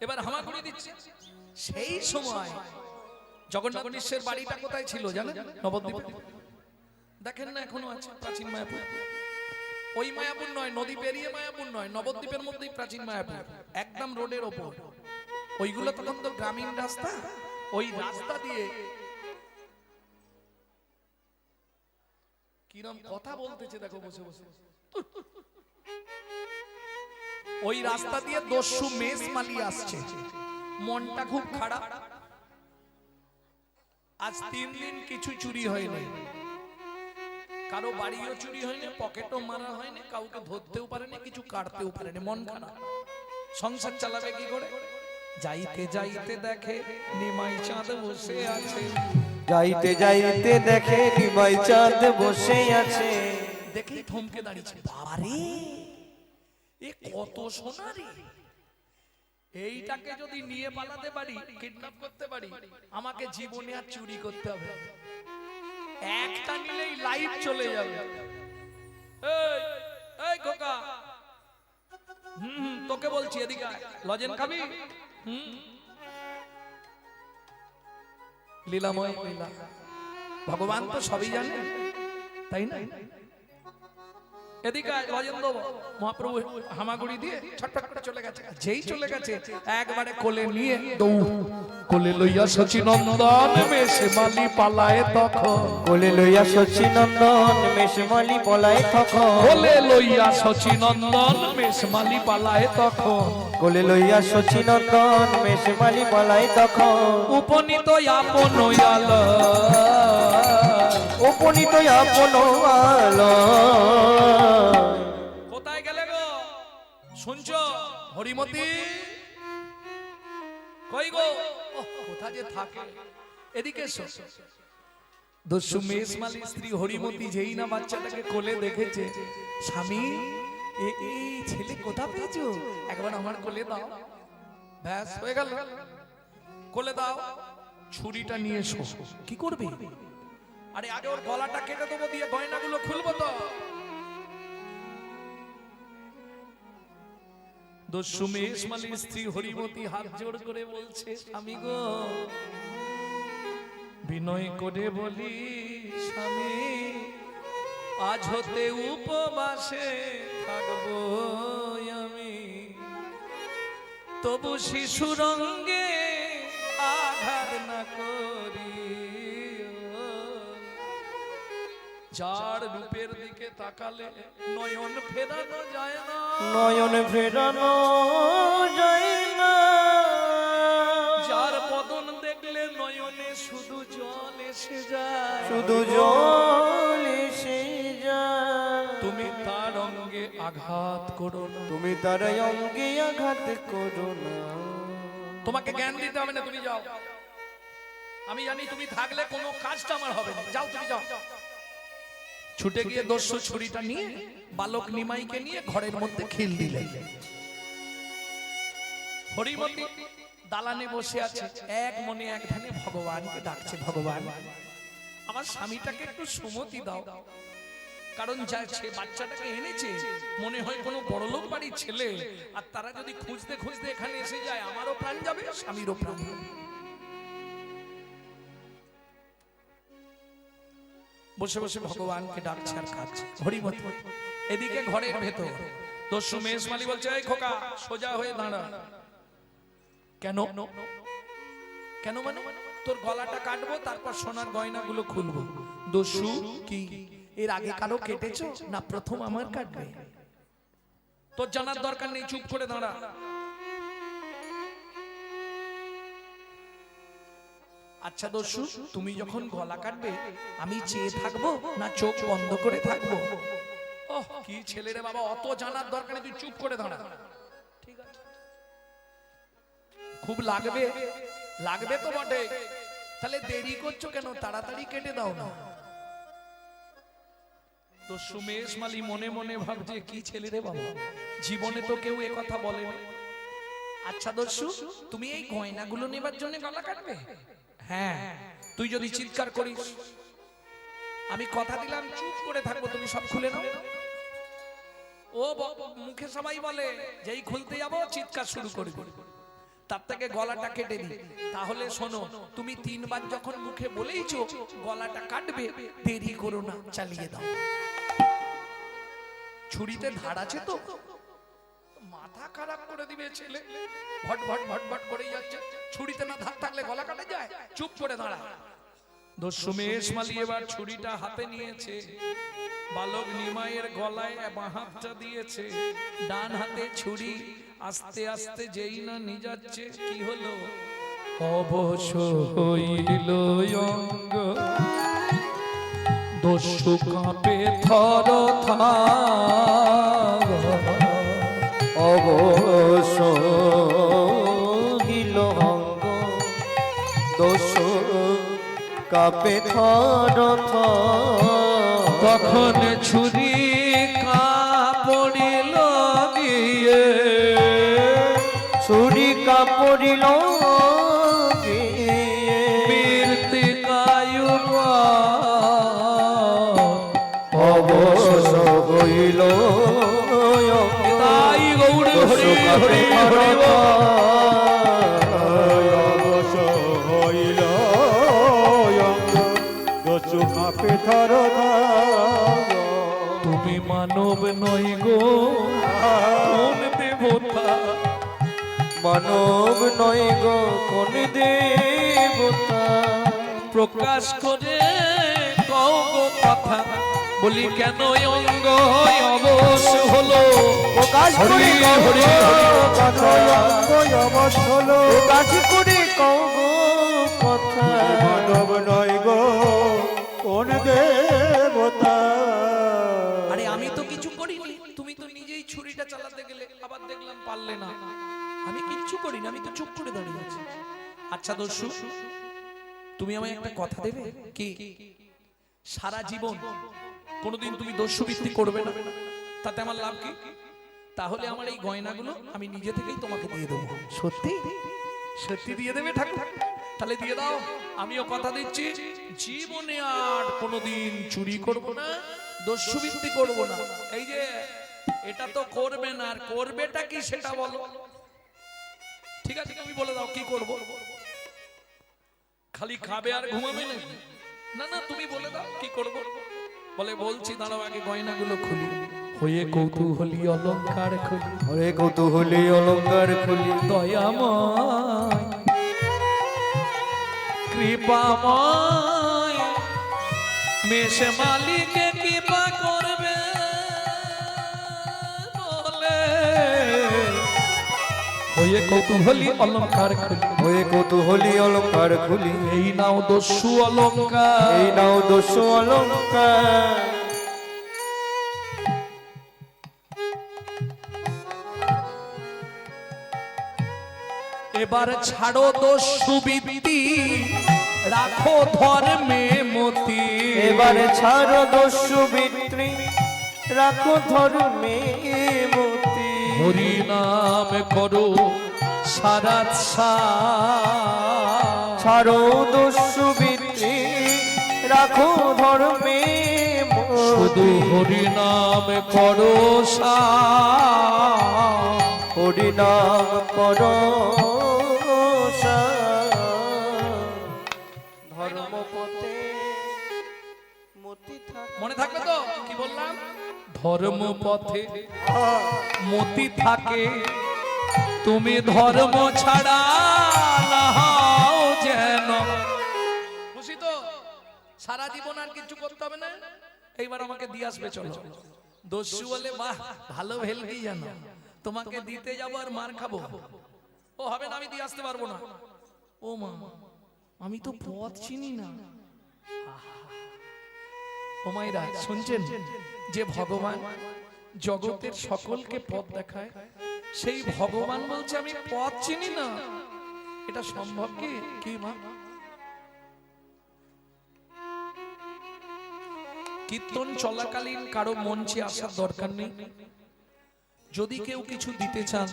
এবার হামাগুড়ি দিচ্ছে। সেই সময় জগন্নাথ মিশ্রের বাড়িটা কোথায় ছিল জানেন? নবদ্বীপে। দেখেন না এখনো আছে প্রাচীন মায়াপুর। ওই মায়াপুর নয়, নদী পেরিয়ে মায়াপুর নয়, নবদ্বীপের মধ্যেই প্রাচীন মায়াপুর, একদম রোডের ওপর। ওইগুলো তখন তো গ্রামীণ রাস্তা, ওই রাস্তা দিয়ে কিরম কথা বলতেছে দেখো বসে বসে। ওই রাস্তা দিয়ে দস্যু মেষ মালি আসছে, মনটা খুব খারাপ। আজ 3 দিন কিছু চুরি হয়নি, কারো বাড়িও চুরি হয়নি, পকেটও মারা হয়নি, কাউকে ধরতেও পারেনি, কিছু কাটতেও পারেনি, মন খারাপ। সংসার চালাবে কি করে? যাইতে যাইতে দেখে নিমাই চাঁদ বসে আছে, যাইতে যাইতে দেখে নিমাই চাঁদ বসে আছে। দেখেই থমকে দাঁড়িয়েছে, বাবারে এ কত সোনা রে! এইটাকে যদি নিয়ে পালাতে পারি, কিডন্যাপ করতে পারি, আমাকে জীবনে আর চুরি করতে হবে। একটা নিলেই লাইফ চলে যাবে। এই এই খোকা, তোকে বলছি এদিকে আয়, লজেন খাবি? লীলাময় লীলা, ভগবান তো সবই জানে, তাই না? এদিকে লজেন দেবো। মহাপ্রভু হামাগুড়ি দিয়ে ছটফট করে চলে গেছে। যেই চলে গেছে একবারে কোলে নিয়ে দৌড়, কোলে লইয়া শচীনন্দন মেষমালি পালায় তখন, কোলে লইয়া শচীনন্দন মেষমালি পলায় তখন, কোলে লইয়া শচীনন্দন মেষমালি পালায় তখন, কোলে লইয়া শচীনন্দন মেষমালি পলায় তখন। উপনীত আপন আল, উপনীত আপন আলো। কোথায় গেলে গো? শুনছো হরিমতি? কই গো? কোথা যে থাকে? এদিকে এসো। দস্যু মেষমালি স্ত্রী হরিমতি যেই না বাচ্চাটাকে কোলে দেখেছে, স্বামী এই ছেলে কোথা পেয়েছো? একবার আমার কোলে দাও। ব্যাস হয়ে গেল, কোলে দাও। ছুরিটা নিয়ে এসো। কি করবে? আরে আগে ওর গলাটা কেটে দেবো, দিয়ে গয়নাগুলো খুলবো তো। দস্যু মেষমালির স্ত্রী হরিমতি হাত জোড় করে বলছে, স্বামী গো, বিনয় করে বলি স্বামী, আজ হতে উপবাসে থাকবো আমি, তবু শিশুরঙ্গে আঘাত না করি। যার রূপের দিকে তাকালে নয়ন ফেরানো যায় না, নয়ন ফেরানো যায় না, যার বদন দেখলে নয়নে শুধু জল এসে যায়, শুধু জল এসে যায়। তুমি তার অঙ্গে আঘাত করো না, তুমি তার অঙ্গে আঘাত করো না। তোমাকে জ্ঞান দিতে হবে না, তুমি যাও। আমি জানি তুমি থাকলে কোনো কাজটা আমার হবে না, যাও তুমি যাও। ছুটে গিয়ে দস্যু ছুরিটা নিয়ে বালক নিমাইকে নিয়ে ঘরের মধ্যে খিল দিলেন। হরিমতি দালানে বসে আছে, এক মনে এক ধ্যানে ভগবানকে ডাকছে, ভগবান আমার স্বামীটাকে একটু সুমতি দাও, কারণ যা সে বাচ্চাটাকে এনেছে মনে হয় কোনো বড়লোক বাড়ির ছেলে, আর তারা যদি খুঁজতে খুঁজতে এখানে এসে যায়, আমারও প্রাণ যাবে, স্বামীরও প্রাণ যাবে। বসে বসে ভগবানকে ডাকছে আর কাঁদছে হরিমতি। এদিকে ঘরের ভেতর দস্যু মেষমালি বলছে, এই খোকা সোজা হয়ে দাঁড়া। কেন? কেন মানে? তোর গলাটা কাটবো, তারপর সোনার গয়নাগুলো খুলবো। দস্যু কি এর আগে কারো কেটেছো না প্রথম আমার কাটবে? তোর জানার দরকার নেই, চুপ করে দাঁড়া। আচ্ছা দস্যু, তুমি যখন গলা কাটবে আমি চেয়ে থাকবো না চোখ বন্ধ করে থাকবো? ওহ কি ছেলে রে বাবা, অত জানার দরকার নেই, তুই চুপ করে দাঁড়া। ঠিক আছে, খুব লাগবে, লাগবে তো বটে, তাহলে দেরি করছো কেন? তাড়াতাড়ি কেটে দাও না। দস্যু মেষমালি মনে মনে ভাবছে, কি ছেলে রে বাবা, জীবনে তো কেউ এ কথা বলেনি। আচ্ছা দস্যু, তুমি এই গয়নাগুলো নেবার জন্য গলা কাটবে? হ্যাঁ, তুই যদি চিৎকার করিস আমি কথা দিলাম চুপ করে থাকবো, তুমি সব খুলে নাও। ও মুখে সবাই বলে যেই খুলতে যাবো চিৎকার শুরু করবে, তার থেকে গলাটা কেটে দিই। তাহলে শোনো, তুমি 3 বার যখন মুখে বলেইছো গলাটা কাটবে, দেরি করো না, চালিয়ে দাও। ছুরিতে ধার আছে তো? মাথা খারাপ করে দিবে ছেলে, ভট ভট ভট ভট করেই যাচ্ছে। ছুরিতে না ধার থাকলে গলা কাটা যায়? চুপ করে দাঁড়া। দস্যু মেষমালী এবার ছুরিটা হাতে নিয়েছে, বালক নিমাইয়ের গলায় বাঁ হাতটা দিয়েছে, ডান হাতে ছুরি। আস্তে আস্তে যেই না নিয়ে যাচ্ছে, কি হলো? অবশ হইল অঙ্গ, দস্যু কাঁপে থর থার। অবশ হইল অঙ্গ, দস্যু কাঁপে থর থর। তখন ছুরি কাপড়িল গিয়ে, ছুরি কাপড়িল গিয়ে, মৃত্তিকায়ু অবশ হইল তাই গৌর হরি হরি হরি অবশ হইল দস্যু কাঁপে থর থর। তুমি মানব নই গো, কোন দেবতা? মানব নয় গো কোন দেবতা, প্রকাশ করে কও গো কথা, বলি কেন অঙ্গ অবশ হলো? প্রকাশ হরি করে হরি কথা, অবশ হলো প্রকাশ করে কও গো কথা। মানব নয় গো কোন দেবতা। আরে আমি তো কিছু করিনি, তুমি তো নিজেই ছুরিটা চালাতে গেলে, আবার দেখলাম পারলে না। আমি কিচ্ছু করিনি, আমি তো চুপ করে দাঁড়িয়ে আছি। আচ্ছা দস্যু, তুমি আমায় একটা কথা দেবে কি? সারা জীবন কোনোদিন তুমি দস্যুবৃত্তি করবে না, তাতে আমার লাভ কি? তাহলে আমার এই গয়নাগুলো আমি নিজে থেকেই তোমাকে দিয়ে দেবো। সত্যি সত্যি দিয়ে দেবে ঠাকুর? তাহলে দিয়ে দাও। আমিও কথা দিচ্ছি, জীবনে আর কোনোদিন চুরি করব না, দস্যুবৃত্তি করব না। এই যে এটা তো করবে না, আর করবেটা কি সেটা বলো। ঠিক আছে, তুমি বলে দাও কি করব। খালি খাবে আর ঘুমাবে নাকি? না না, তুমি বলে দাও কি করব। বলে বলছি, দাঁড়াও আগে গয়নাগুলো খুলি। হয়ে কৌতূহলী অলংকার খুলি, ওরে কৌতূহলী অলঙ্কার খুলি, দয়াময় কৃপাময় মেষ মালিকে কৃপা করবে বলে, হয়ে কৌতূহলী অলংকার খুলি। হয়ে কৌতূহলী অলঙ্কার খুলি, এই নাও দস্যু অলংকার, এই নাও দস্যু অলঙ্কার। এবার ছাড়ো দস্যু বৃত্তি, রাখো ধর্মে মতি। এবারে ছাড়ো দস্যু বৃত্তি, রাখো ধর্মে মতি। হরি নাম করো সারা ছাড়ো দস্যু বৃত্তি, রাখো ধর্মে শুধু মতি। হরি নাম করো হরি নাম করো ধর্মপথে মতি থাকে। মনে থাকবে তো কি বললাম? ধর্ম পথে মতি থাকে, তুমি ধর্ম ছাড়া না হও যেন। খুশি তো? সারা জীবন আর কিছু করতে হবে না। এইবার আমাকে দিয়ে আসবে, চলো। দস্যু বলে বাহ, ভালো ভেলকি জানো, তোমাকে দিতে যাবো আর মার খাবো। ও হবে না, আমি দিয়ে আসতে পারবো না। ও মা, আমি তো পথ চিনি না। ও মাইরা শুনছেন, যে ভগবান জগতের সকলকে পথ দেখায়, সেই ভগবান বলছে আমি পথ চিনি না। এটা সম্ভব কি? কি মা? কীর্তন চলাকালীন কারো মঞ্চে আসার দরকার নেই। যদি কেউ কিছু দিতে চান,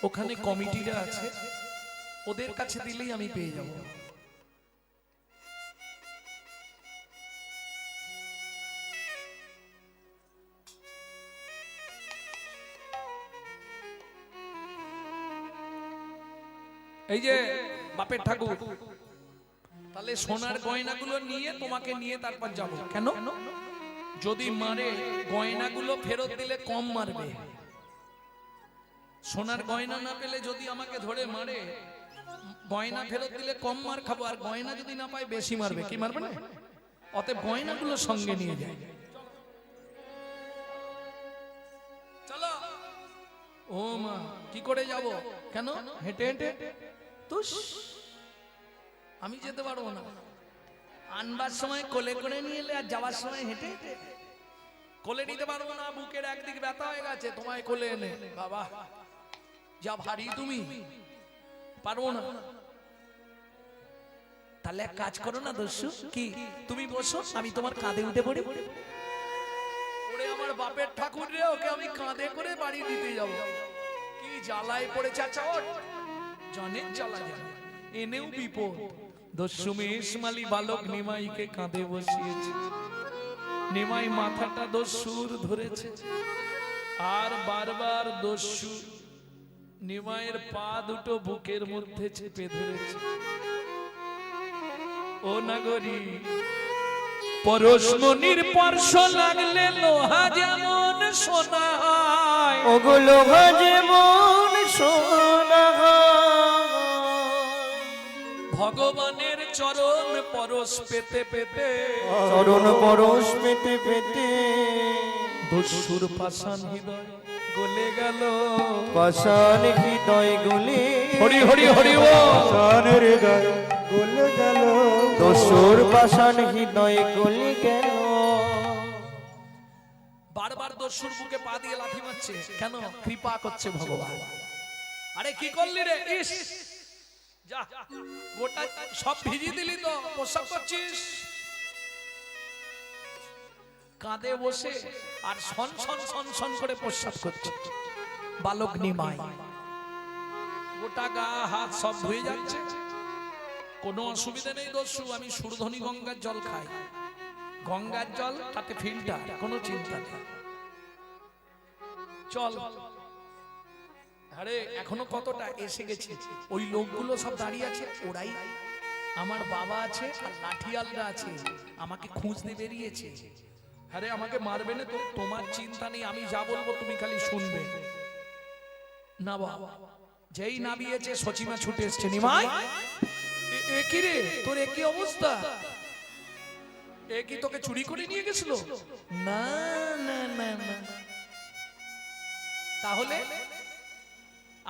ওখানে কমিটিরা আছে, ওদের কাছে দিলেই আমি পেয়ে যাব। এই যে বাপের ঠাকুর, তাহলে সোনার গয়নাগুলো নিয়ে তোমাকে নিয়ে তারপর যাব। কেন? যদি মারে গয়নাগুলো ফেরত দিলে কম মারবে। সোনার গয়না না পেলে যদি আমাকে ধরে মারে, গয়না ফেরত দিলে কম মার খাবো, আর গয়না যদি না পাই বেশি মারবে। কি মারবে না? অতএব গয়নাগুলো সঙ্গে নিয়ে যায়। চলো। ও মা, কি করে যাব? কেন? হেঁটে হেঁটে? তুস, আমি যেতে পারবো না। আনবার সময় কোলে করে নিয়ে এলে, আর যাওয়ার সময় হেঁটে হেঁটে। কোলে নিতে পারবো না, বুকের একদিক ব্যথা হয়ে গেছে, তোমায় কোলে এনে। বাবা যা ভারী তুমি, পারবো না। তাহলে এক কাজ করো না দস্যু, কি তুমি বসো, আমি তোমার কাঁধে উঠে পড়ি। ওরে আমার বাপের ঠাকুর রে, ওকে আমি কাঁধে করে বাড়ি দিতে যাব। কি জ্বালায় পড়েছে। আচ্ছা ওঠ, জনের জ্বালা জানে, এনেও বিপদ। দস্যু মেষমালি বালক নিমাইকে কাঁধে বসিয়েছে। নিমাই মাথাটা দস্যুর ধরেছে, আর বারবার দস্যু নিমাইয়ের পা দুটো বুকের মধ্যে চেপে ধরেছে। ও নাগরী, পরশমণির স্পর্শ লাগলে লোহা যেমন সোনা হয়, ওগো লোহা যেমন সোনা হয়। ভগবানের চরণ পরশ পেতে পেতে, চরণ পরশ পেতে পেতে দস্যুর পাষাণ হৃদয় গলে গেল। পাষাণ হৃদয় গলে, হরি হরি হরি ও পাষাণ হৃদয় গলে গেল। দস্যুর পাষাণ হৃদয় গলে গেল। বারবার দস্যুর বুকে পা দিয়ে লাথি মারছে। কেন? কৃপা করছে ভগবান। আরে কি করলি রে? ইস, যা, গোটা সব ভিজিয়ে দিলি তো, প্রসাব করছিস। কাঁধে বসে আর সন সন সন সন করে প্রসাব করছে বালক নিমাই। গোটা গা হাত সব ধুয়ে যাচ্ছে, কোনো অসুবিধা নেই দস্যু। আমি সুরধনী গঙ্গার জল খাই, গঙ্গার জল, তাতে ফিল্টার, কোনো চিন্তা নেই। চল। আরে এখনো কতটা, এসে গেছি। ওই লোকগুলো সব দাঁড়িয়ে আছে, ওরাই আমার বাবা আছে আর লাঠিয়ালরা আছে, আমাকে খুঁজতে বেরিয়েছে। আরে আমাকে মারবে না তো, তোমার চিন্তা নেই, আমি যা বলবো তুমি খালি শুনবে। না বাবা, যেই নামিয়েছে সচিমা ছুটে এসছে। নিমাই, এ কি রে তোর, এ কি অবস্থা? এ কি তোকে চুরি করে নিয়ে গেছিল? না না না না। তাহলে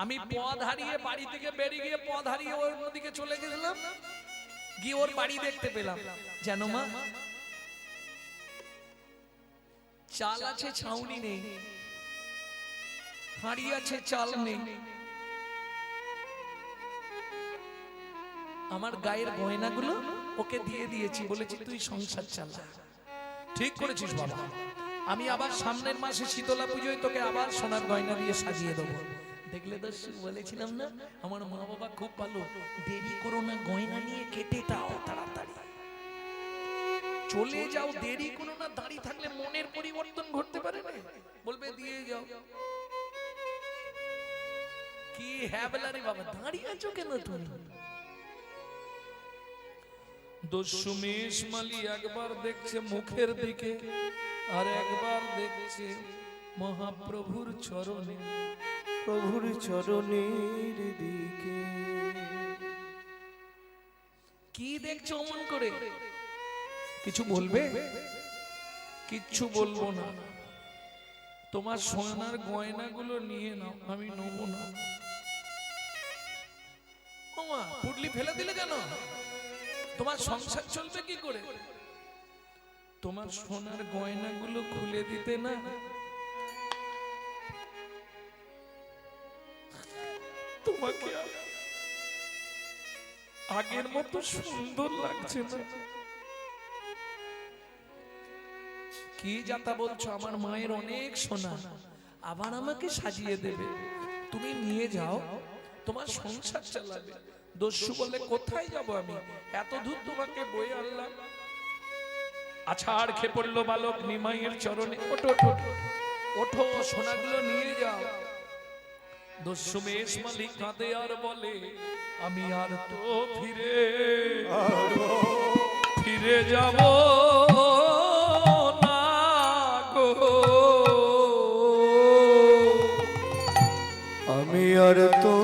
আমি পথ হারিয়ে, বাড়ি থেকে বেরিয়ে গিয়ে পথ হারিয়ে ওর দিকে চলে গেলাম, গিয়ে ওর বাড়ি দেখতে পেলাম। জানো মা, চাল আছে ছাউনি নেই, হাঁড়ি আছে চাল নেই। আমার গায়ের গয়নাগুলো ওকে দিয়ে দিয়েছি, বলেছি তুই সংসার চালা। ঠিক করেছিস বাবা, আমি আবার সামনের মাসে শীতলা পুজোয় তোকে আবার সোনার গয়না দিয়ে সাজিয়ে দেবো। দেখলে দস্যু, বলেছিলাম না আমার মা বাবা খুব ভালো। দেরি করো না, গয়না নিয়ে কেটে দাও তাড়াতাড়ি, চলে যাও, দেরি করো না। দাঁড়িয়ে থাকলে মনের পরিবর্তন ঘটতে পারে না, বলবে দিয়ে যাও। কি হ্যাবলা রে বাবা, দাঁড়িয়ে আছো কেন তুমি? দস্যু মেষমালি একবার দেখছে মুখের দিকে, আর একবার দেখছে মহাপ্রভুর চরণে, প্রভুর চরণের দিকে। কি দেখছো অমন করে? কিছু বলবে? কিচ্ছু বলবো না। তোমার সোনার গয়নাগুলো নিয়ে নাও, আমি নেব না। ওমা, পুটলি ফেলে দিলে কেন? তোমার সংসার চলবে কি করে? তোমার সোনার গয়নাগুলো খুলে দিতে না, তোমাকে আগের মতো সুন্দর লাগছে না। কি যাতা বলছো? আমার মায়ের অনেক সোনা, আবার আমাকে সাজিয়ে দেবে? তুমি নিয়ে যাও, তোমার সংসার চালাবে। দস্যু বলে কোথায় যাব আমি, এত দূর তোমাকে বয়ে আনলাম। আছাড় খেয়ে পড়লো বালক নিমাইয়ের চরণে। ওঠো ওঠো ওঠো, সোনাগুলো নিয়ে যাও। দস্যুমেশ মালিক কাঁদে আর বলে আমি আর তো ফিরে যাব না গো, আমি আর তো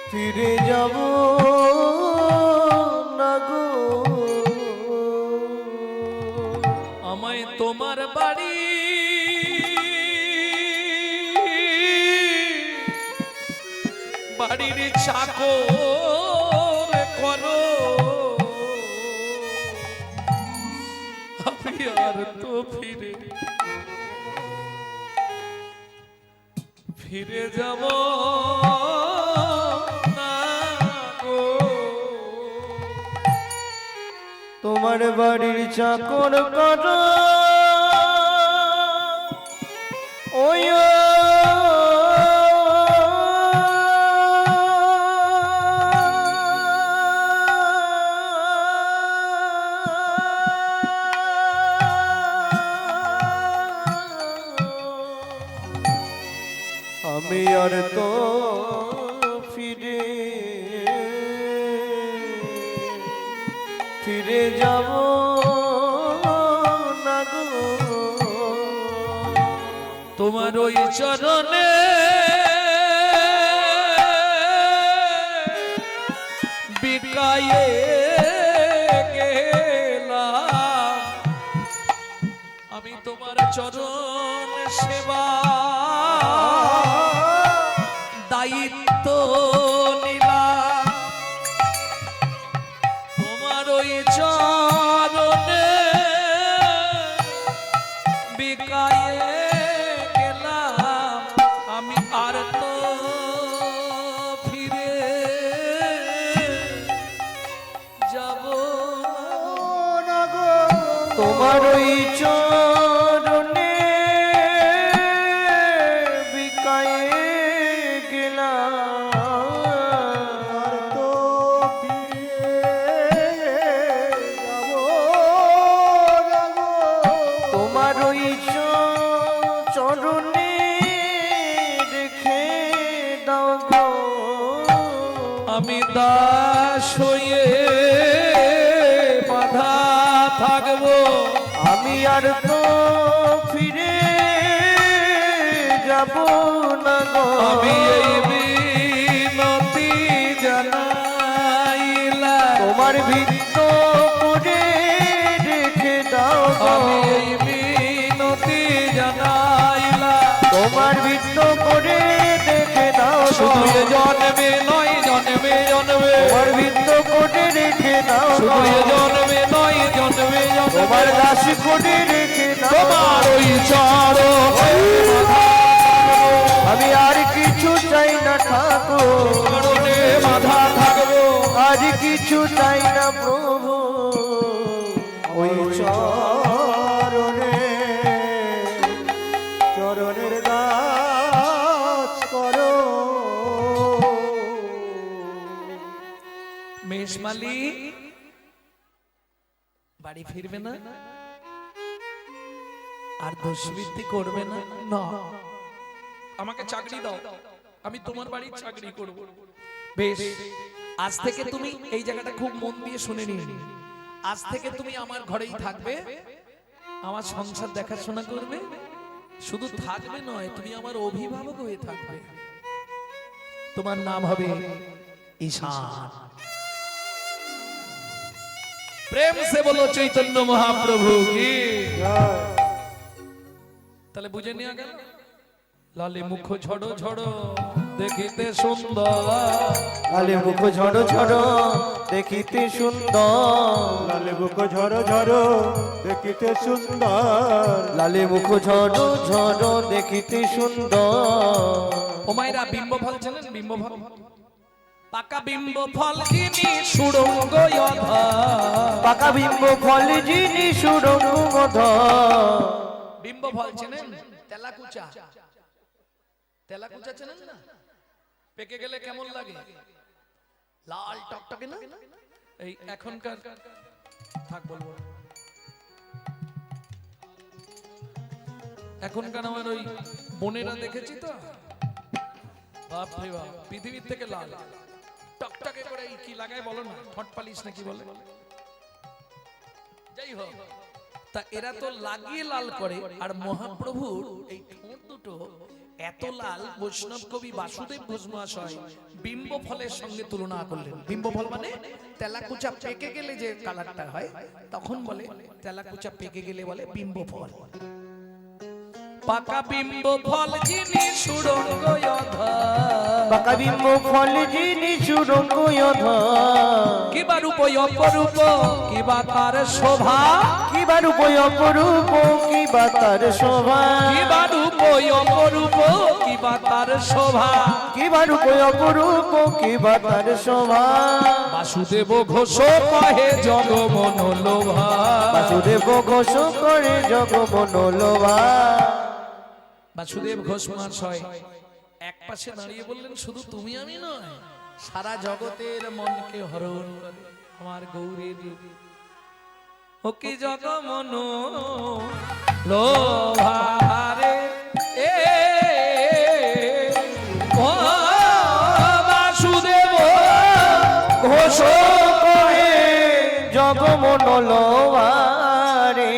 ফিরে যাব না গো। আমায় তোমার বাড়ি বাড়ির চাকর করো, আমি আর তো ফিরে যাব না গো। তোমার বাড়ির চাকর করো ওই আমি আর তো ফিরে যাব না গো। তোমার ওই চরণে বিকায়ে গেলাম, আমি তোমার চরণ সেবা দায়িত্ব নিলাম, তোমার ওই চরণে বিকায়ে গেলাম, আমি আর তো ফিরে যাব না গো। তোমার ওই চরণে বিকায়ে গেলাম, আর তো ফিরে যাব না গো। তোমার ওই চরণে রেখে দাও গো। আমি দাস হয়ে বাধা থাকবো, আমি আর তো ফিরে যাব না গো। আমি এই বিনতি জানাইলাম, তোমার ভিত্ত করে রেখে দাও গো। আমি এই বিনতি জানাইলাম, তোমার ভিত্ত করে রেখে দাও গো। শুধু এ জন্মে নয় জন্মে জন্মে, তোমার ভিত্ত করে রেখে দাও গো। শুধু এ জন্মে নয় জন্মে জন্মে, তোমার দাস করে রেখে দাও। তোমার ওই চরণে আমি আর কিছু চাই না ঠাকুর, চরণে বাধা থাকবো, আর কিছু চাই না প্রভু। ওই চরণে চরণের দাস করো। মেষমালি বাড়ি ফিরবে না আর দোষবৃত্তি করবে না, না আমাকে চাকরি দাও, আমি তোমার বাড়ির চাকরি করব। বেশ, আজ থেকে তুমি এই জায়গাটা খুব মন দিয়ে শুনে নিন, আজ থেকে তুমি আমার ঘরেই থাকবে, আমার সংসার দেখাশোনা করবে, শুধু থাকবে নয় তুমি আমার অভিভাবক হয়ে থাকবে, তোমার নাম হবে ঈশান। প্রেম সে বলো চৈতন্য মহাপ্রভু কি। জয়। তাহলে বুঝে নেওয়া গেল, লালে মুখ ঝড়ো ঝড়ো দেখিতে সুন্দর, লালে মুখ ঝড়ো ঝড়ো দেখিতে সুন্দর, লালে বুক ঝরো ঝরো দেখিতে সুন্দর। লালে মুখ ঝড়ো ঝড়ো দেখিতে সুন্দর। ও মায়েরা বিম্ব ফল ছিলেন, বিম্ব ফল পাকা বিম্ব ফল যিনি সুড়ঙ্গ অধা, পাকা বিম্ব ফল যিনি সুরঙ্গ মধ। বিম্ব ফল ছিলেন তেলাকুচা, তেলাকুচা চেনেন না, পেকে গেলে কেমন লাগে, লাল টকটকে না, এই এখনকার থাক বলবো না। এখনকার আমার ওই বোনেরা দেখেছি তো, বাপ রে বাপ, পৃথিবীর থেকে লাল টকটকে করে এই কি লাগায় বলো না, ঠট পালিশ নাকি বলে, যাই হোক, তা এরা তো লাগিয়ে লাল করে। আর মহাপ্রভুর এই ঠোঁট দুটো এত লাল, বৈষ্ণব কবি বাসুদেব ঘোষ মহাশয় বিম্ব ফলের সঙ্গে তুলনা করলেন। বিম্ব ফল মানে তেলাকুচা পেকে গেলে যে কালারটা হয়, তখন বলে তেলাকুচা পেকে গেলে বলে বিম্ব ফল। পাকা বিম্ব ফল যিনি সুরঙ্গ পাকা বিম্ব ফল যিনি সুরঙ্গ কিবা রূপ অপরূপ কিবা তার শোভা, কিবা রূপ অপরূপ কিবা তার শোভা, কিবা রূপ অপরূপ কিবা তার শোভা, কিবা রূপ অপরূপ কিবা তার শোভা। বাসুদেব ঘোষ কহে জগমন লোভা, বাসুদেব ঘোষ করে জগমন লোভা। বাসুদেব ঘোষ মহাশয় এক পাশে দাঁড়িয়ে বললেন, শুধু তুমি আমি নয়, সারা জগতের মনকে হরণ করে আমার গৌরীর রূপ। ও কি জগমন লোভারে এ ও বাসুদেব ঘোষ করে জগমন লোভা রে।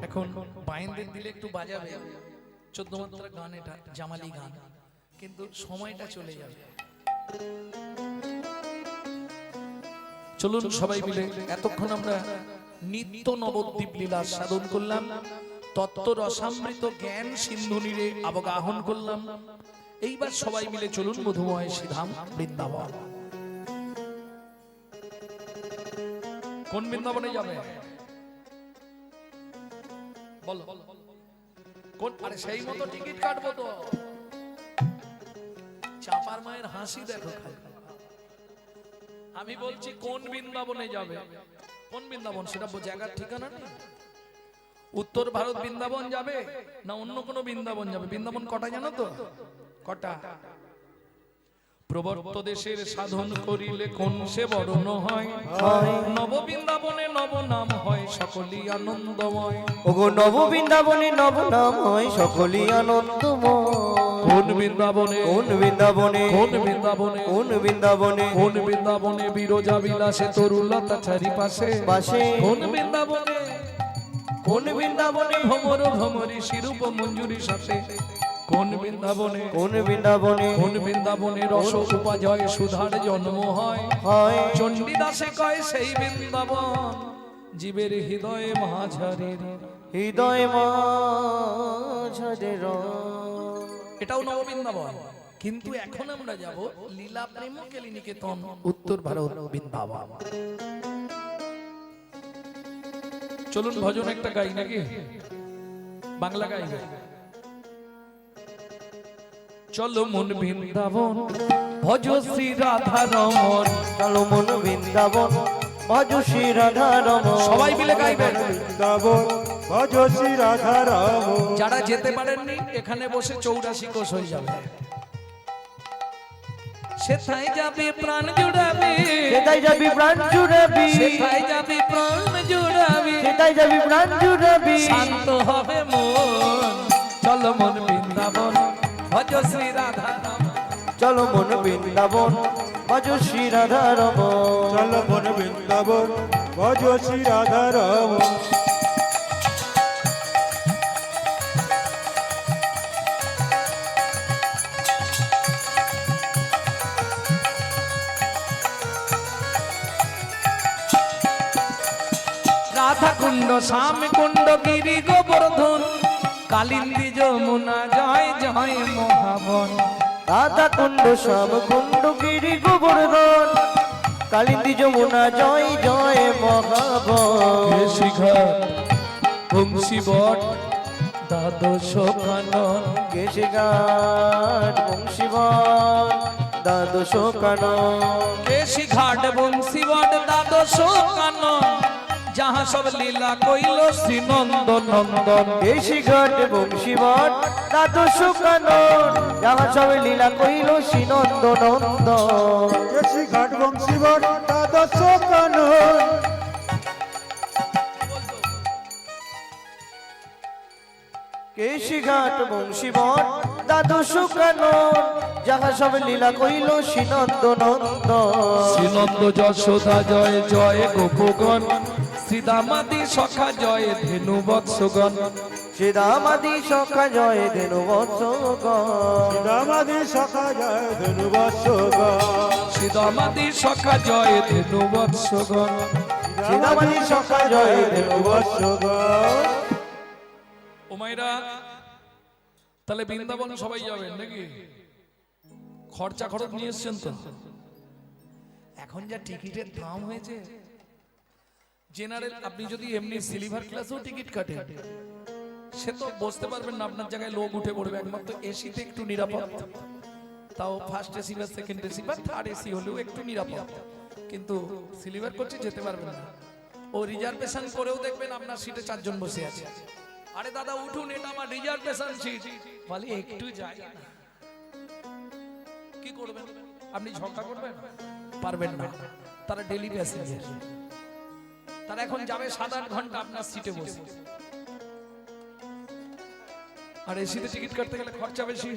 এখন বাইন্দের দিলে একটু বাজাবে, 14 মাত্রা গান, এটা জামালি গান, কিন্তু সময়টা চলে যাবে। চলুন সবাই মিলে, এতক্ষণ আমরা নিত্য নবদ্বীপ লীলা সাধন করলাম, তত্ত্ব রসামৃত জ্ঞান সিন্ধু নীরে অবগাহন করলাম। এইবার সবাই মিলে চলুন মধুময় শ্রীধাম বৃন্দাবন। কোন বৃন্দাবনে যাবে বলো? কোন? আরে সেই মতো টিকিট কাটবো তো। চাপার মায়ের হাসি দেখো খালি। আমি বলছি কোন বৃন্দাবনে যাবে? কোন বৃন্দাবন? সেটা জায়গার ঠিকানা নেই। উত্তর ভারত বৃন্দাবন যাবে না অন্য কোনো বৃন্দাবন যাবে? বৃন্দাবন কটা জানো তো? কটা? প্রবর্ত দেশের সাধন করিলে কোন সে বরণ হয়, নব বৃন্দাবনে নব নাম হয় সকলই আনন্দময়। ওগো নব বৃন্দাবনে নব নাম হয় সকলই আনন্দময়। কোন বৃন্দাবনে? কোন বৃন্দাবনে? কোন বৃন্দাবনে? কোন বৃন্দাবনে? কোন বৃন্দাবনে বিরজা বিলাসে তরুলতা চারিপাশে পাশে? কোন বৃন্দাবনে? কোন বৃন্দাবনে? ভ্রমর ভ্রমরি শিরূপ মঞ্জুরি সাথে কোন বৃন্দাবনে? কোন বৃন্দাবনে? কোন বৃন্দাবনে রস উপাজয় সুধার জন্ম হয়, হয় চণ্ডীদাসে কয় সেই বৃন্দাবন জীবের হৃদয়ে মাঝারের। হৃদয় মাঝারে। এটাও নববৃন্দাবন, কিন্তু এখন আমরা যাব লীলা প্রেম কেলি নিকেতন, উত্তর ভারত বৃন্দাবন। চলুন ভজন একটা গাই নাকি? বাংলা গাই। চলো মন বৃন্দাবন ভজ শ্রী রাধা রমন। চলো মন বৃন্দাবন ভজ শ্রী রাধা রমন। সবাই মিলে গাইবেন। বৃন্দাবন ভজ শ্রী রাধা রমন। যারা যেতে পারেননি এখানে বসে 84 কোষ হয়ে যাবে। সেথায় যাবে প্রাণ জুড়াবে, সেটাই যাবি প্রাণ জুড়াবি, সেথায় যাবে প্রাণ জুড়াবে, সেটাই যাবি প্রাণ জুড়াবি। শান্ত হবে মন। চলো মন বৃন্দাবন ভজ শ্রী রাধা রমন। চলো মন বৃন্দাবন ভজ শ্রী রাধা রমন। চলো মন বৃন্দাবন ভজ শ্রী রাধা রমন। রাধা কুণ্ড শ্যাম কুণ্ড গিরি গোবর্ধন, কালিন্দী যমুনা জয় জয় মহাবন। রাধা কুণ্ড শ্যাম কুণ্ড গিরি গোবর্ধন, কালিন্দী যমুনা জয় জয় মহাবন। শিখর বংশী বট দ্বাদশ কানন, কেশিঘাট বংশীবন দ্বাদশ কানন। কেশি ঘাট বংশী বট দ্বাদশ কানন, যাহা সব লীলা কইল শ্রী নন্দ নন্দন। কেশিঘাট বংশীবন দ্বাদশ কানন, যাহা সব লীলা কইল শ্রী নন্দ নন্দন। কেশি ঘাট বংশীবন দ্বাদশ কানন, কেশিঘাট বংশীবন দাদু শুকানো যাহা সব লীলা কইল শ্রীনন্দ নন্দ শ্রীনন্দ যশোদা জয় জয় গোপগণ শ্রীদামাদি সখা জয় ধেনু বৎসগণ শ্রীরামাদি সখা জয় ধেনু বৎসগণ রামাদি সখা জয় ধনুবৎসগ শ্রীদামাদি সখা জয় ধেনু বৎসগণ শ্রীরামাদি সখা জয় ধেনু ধনুবৎসগ ও মাইরা তাহলে বৃন্দাবন সবাই যাবেন নাকি? খরচা খরচ নিয়ে এসছেন তো? এখন যা টিকিটের দাম হয়েছে, জেনারেল আপনি যদি এমনি সিলভার ক্লাসেও টিকিট কাটেন সে তো বসতে পারবেন না, আপনার জায়গায় লোক উঠে পড়বে। একমাত্র এসিতে একটু নিরাপদ, তাও ফার্স্ট এসি বা সেকেন্ড এসি বা থার্ড এসি হলেও একটু নিরাপদ, কিন্তু সিলভার কোচে যেতে পারবেন না। ও রিজার্ভেশন করেও দেখবেন আপনার সিটে 4 জন বসে আছে। আরে দাদা উঠুন, এটা আমার রিজার্ভেশন সিট। বলে একটু যাই না, কি করবেন আপনি? ঝগড়া করবেন? পারবেন না। তারা ডেলি প্যাসেঞ্জার, তারা এখন যাবে 7-8 ঘন্টা আপনার সিটে বসে। আর এসিতে টিকিট কাটতে গেলে খরচা বেশি।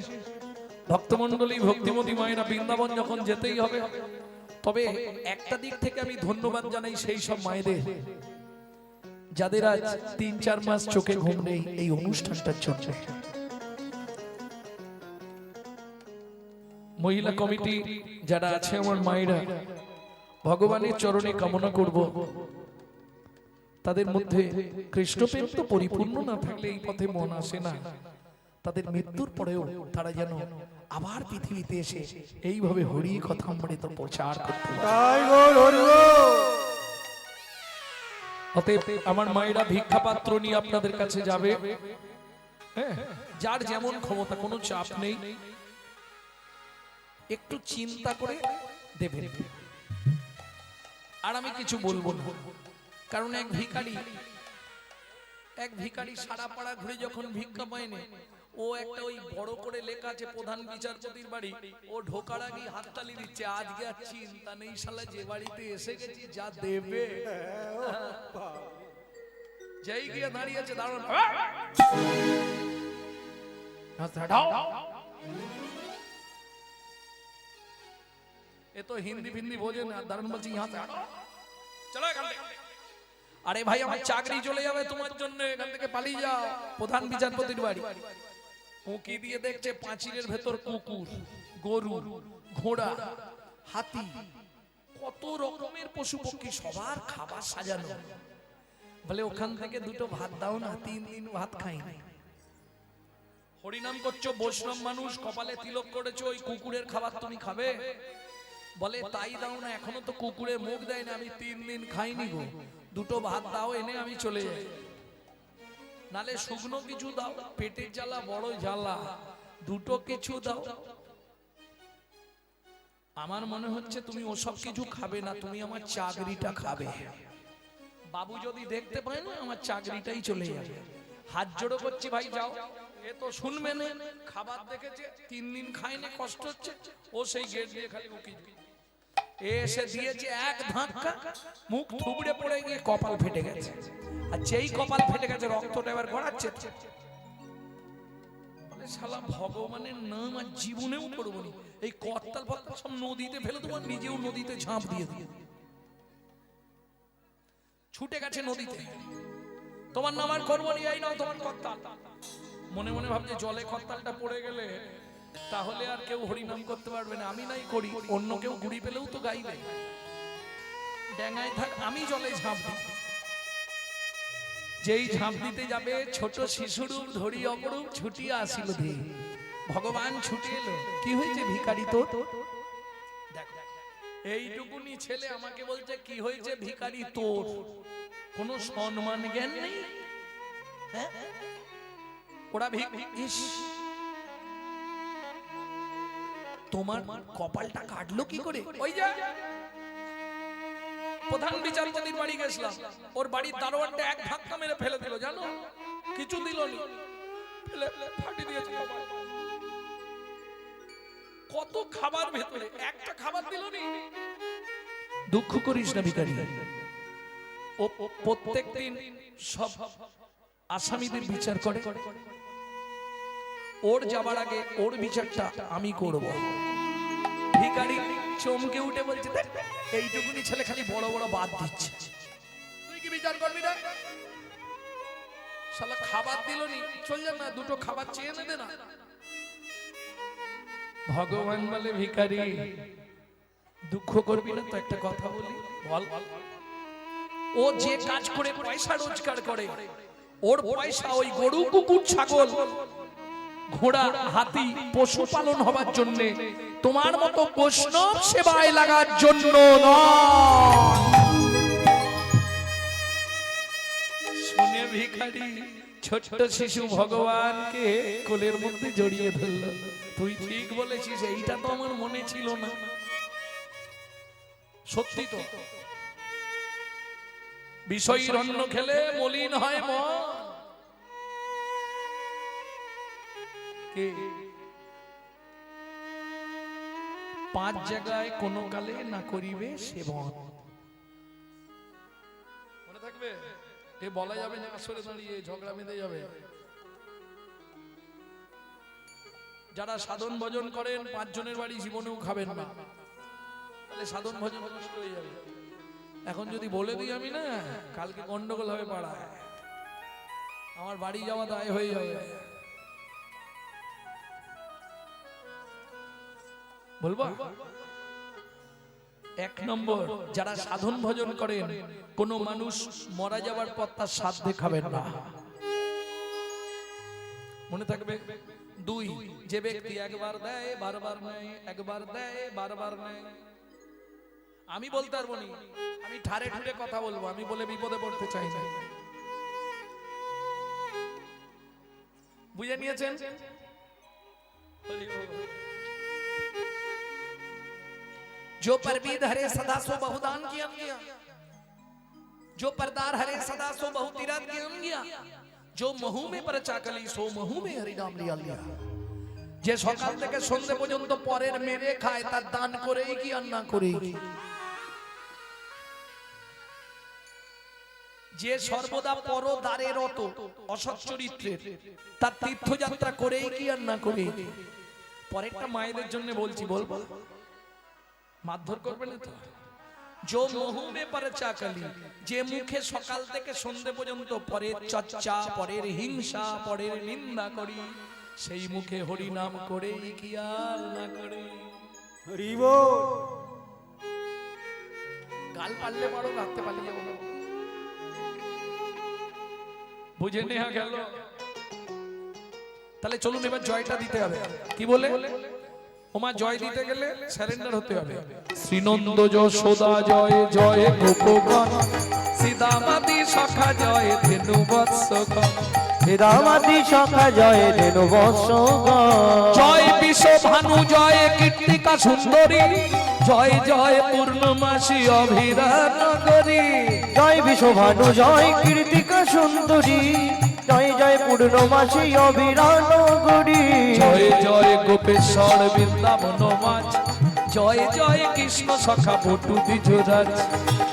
ভক্তমণ্ডলী, ভক্তিমতী মায়েরা, বৃন্দাবন যখন যেতেই হবে, তবে একটা দিক থেকে আমি ধন্যবাদ জানাই সেই সব মায়েদের যাদের আজ 3-4 মাস চোখে ঘুম নেই এই অনুষ্ঠানটার জন্য। মহিলা কমিটি যারা আছে আমার মায়েরা, ভগবানের চরণে কামনা করব তাদের মধ্যে কৃষ্ণপ্রেম তো পরিপূর্ণ না থাকলে এই পথে মন আসে না। তাদের মৃত্যুর পরেও তারা যেন আবার পৃথিবীতে এসে এইভাবে হরি কথামৃত প্রচার করতে পারে। তাই গো হরি বল। অতএব আমার মায়েরা ভিক্ষা পাত্র নিয়ে আপনাদের কাছে যাবে। হ্যাঁ, যার যেমন ক্ষমতা, কোনো চাপ নেই, একটু চিন্তা করে দেবেন। আর আমি কিছু বলবো না, কারণ এক ভিখারি সারা পাড়া ঘুরে যখন ভিক্ষা পায়নি, ও একটা ওই বড় করে লেখা আছে প্রধান বিচারপতির বাড়ি, ও ঢোকার আগে হাততালি দিচ্ছে। আজকে আর চিন্তা নেই, শালা যে বাড়িতে এসে গেছি যা দেবে। যেই গিয়ে দাঁড়িয়েছে, দাঁড়ান, এ তো হিন্দি ফিন্দি বোঝে না। দাঁড়ান বলছি, চলো এখান থেকে। আরে ভাই, আমার চাকরি চলে যাবে তোমার জন্য, এখান থেকে পালিয়ে যাও। প্রধান বিচারপতির বাড়ি। উঁকি দিয়ে দেখছে পাঁচিলের ভেতর কুকুর, গরু, ঘোড়া, হাতি, কত রকমের পশু পক্ষী, সবার খাবার সাজানো। বলে ওখান থেকে 2টো ভাত দাও না, 3 দিন ভাত খাইনি। হরিনাম করছো, বৈষ্ণব মানুষ, কপালে তিলক করেছো, ওই কুকুরের খাবার তুমি খাবে? বলে তাই দাও না, এখনো তো কুকুরে মুখ দেয় না, আমি 3 দিন খাইনি গো। 2টো ভাত দাও, এনে আমি চলে যাই। নালে শুকনো কিছু দাও, পেটের জ্বালা বড় জ্বালা, 2টো কিছু দাও। আমার মনে হচ্ছে তুমি ওসব কিছু খাবে না, তুমি আমার চাকরিটা খাবে। বাবু যদি দেখতে পায় না, আমার চাকরিটাই চলে যাবে। হাত জোড়ো করছি ভাই, যাও। এ তো শুনবে না, খাবার দেখেছে, 3 দিন খায়নি, কষ্ট হচ্ছে, ও সেই গেট দিয়ে খালি উকি এসে দিয়েছে এক ধাক্কা, মুখ থুবড়ে পড়ে গিয়ে কপাল ফেটে গেছে। আর যেই কপাল ফেটে গেছে, রক্তটা এবার গড়াচ্ছে। বলে শালা ভগবানের নাম আর জীবনেও করবো না, এই কর্তাল ফর্তাল সব নদীতে ফেলে তোমার, নিজেও নদীতে ঝাঁপ দিয়ে দিয়ে ছুটে গেছে নদীতে। তোমার নাম আর করবো না, এই নাও তোমার কর্তাল। মনে মনে ভাবছে জলে কর্তালটা পড়ে গেলে তাহলে আর কেউ হরিনাম করতে পারবে না। আমি নাই করি, অন্য কেউ গুড়ি পেলেও তো গাইবে। ড্যাঙায় থাক, আমি জলে ঝাঁপ দিই। যেই ঝাঁপ দিতে যাবে, ছোট শিশুরূপ ধরি অপরূপ ছুটিয়া আসিল ধী। ভগবান ছুটে এলো। কি হয়েছে ভিখারি তোর? দেখো, এইটুকুনি ছেলে আমাকে বলছে কি হয়েছে ভিখারি তোর? কোনো সম্মান জ্ঞান নেই। হ্যাঁ, ওরা ইস, তোমার কপালটা কাটলো কি করে? ওই যে প্রধান বিচারপতির বাড়ি গেছিলাম, ওর বাড়ির দারোয়ানটা এক ধাক্কা মেরে ফেলে দিল, জানো? কিছু দিল নি, ফেলে ফাটি দিয়েছে কপাল। কত খাবার ভেতরে, একটা খাবার দিল নি। দুঃখ করিস না ভিখারি, ও প্রত্যেকদিন সব আসামিদের বিচার করে। ওর যাবার আগে ওর বিচারটা আমি করব। ভিখারি চমকে উঠে বলছে, "দেখ, এইটুকুনি ছেলে খালি বড় বড় বাদ দিচ্ছে, তুই কি বিচার করবি না? শালা খাবার দিল নি, চল যা না, দুটো খাবার চেয়ে এনে দে না।" ভগবান বলে, ভিখারি দুঃখ করবি না তো, একটা কথা বলি, বল। ও যে কাজ করে পয়সা রোজগার করে, ওর পয়সা ওই গরু কুকুর ছাগল ঘোড়া হাতি পশুপালন হবার জন্য, তোমার মতো বৈষ্ণব সেবায় লাগার জন্য নয়। শুনে ভিখারি ছোট্ট শিশু ভগবানকে কোলের মধ্যে জড়িয়ে ধরল। তুই ঠিক বলেছিস, এইটা তো আমার মনে ছিল না। সত্যি তো, বিষয়ী রণ্য খেলে মলিন হয় মন। পাঁচ জায়গায় কোন কালে না করিবে সেবন, মনে থাকবে? এ বলা যাবে না, আসলে দাঁড়িয়ে ঝগড়া বেঁধে যাবে। যারা সাধন ভজন করেন, পাঁচজনের বাড়ি জীবনেও খাবেন না, তাহলে সাধন ভজন নষ্ট হয়ে যাবে। এখন যদি বলে দিই আমি, না কালকে গন্ডগোল হবে পাড়ায়, আমার বাড়ি যাওয়া দায় হয়ে যাবে। বলবো, এক নম্বর, যারা সাধন ভজন করেন, কোন মানুষ মারা যাবার পর তার শ্রাদ্ধে খাবেন না, মনে থাকবে। দুই, যে ব্যক্তি একবার দেয় বারবার নেয়, একবার দেয় বারবার নেয়। আমি বলতে পারবো না, আমি ঠারে ঠুরে কথা বলবো, আমি বলে বিপদে পড়তে চাই না। বুঝে নিয়েছেন? जो परबीद हरे सदा सो बहुदान किया गया, जो परदार हरे सदा सो बहुतीरथ किया गया, जो महू में पर चाकली सो महू में हरि नाम लिया लिया। যে সকাল থেকে সন্ধ্যে পর্যন্ত পরের মেরে খায়, তার দান করেই কি আর না করেই কি। যে সর্বদা পরদারে রত অসৎ চরিত্রের, তার তীর্থযাত্রা করেই কি আর না করেই কি। পরেরটা মায়েদের জন্য বলছি, বলবো, মারধর করবে না তো। जो महू में पर चाकली, যে মুখে সকাল থেকে সন্ধ্যে পর্যন্ত পরের চর্চা, পরের হিংসা, পরের নিন্দা করি, সেই মুখে হরি নাম করে কি আর না করে। হরি বল। গাল পারলে পারো, রাখতে পারলে যাবো না। বুঝে নেওয়া গেল? তাহলে চলুন এবার জয়টা দিতে হবে। কি বলে? ওমা জয় দিতে গেলে সারেন্ডার হতে হবে। শ্রীনন্দ যশোদা জয় জয় গোপগণ, সীতামাতি সখা জয় ধেনু বৎসগণ, রামাদি সখা জয় ধেনু বৎসগণ, জয় বিশ্বভানু জয় কীর্তিকা সুন্দরী, জয় জয় পূর্ণমাসী অভিরাম নগরী, জয় বিশ্বভানু জয় কীর্তিকা সুন্দরী, জয় জয় পূর্ণমাসী অভিরাম নগরী, জয় জয় গোপেশ্বর বৃন্দাবন মাঝ, জয় জয় কৃষ্ণ সখা বটু দ্বিজরাজ,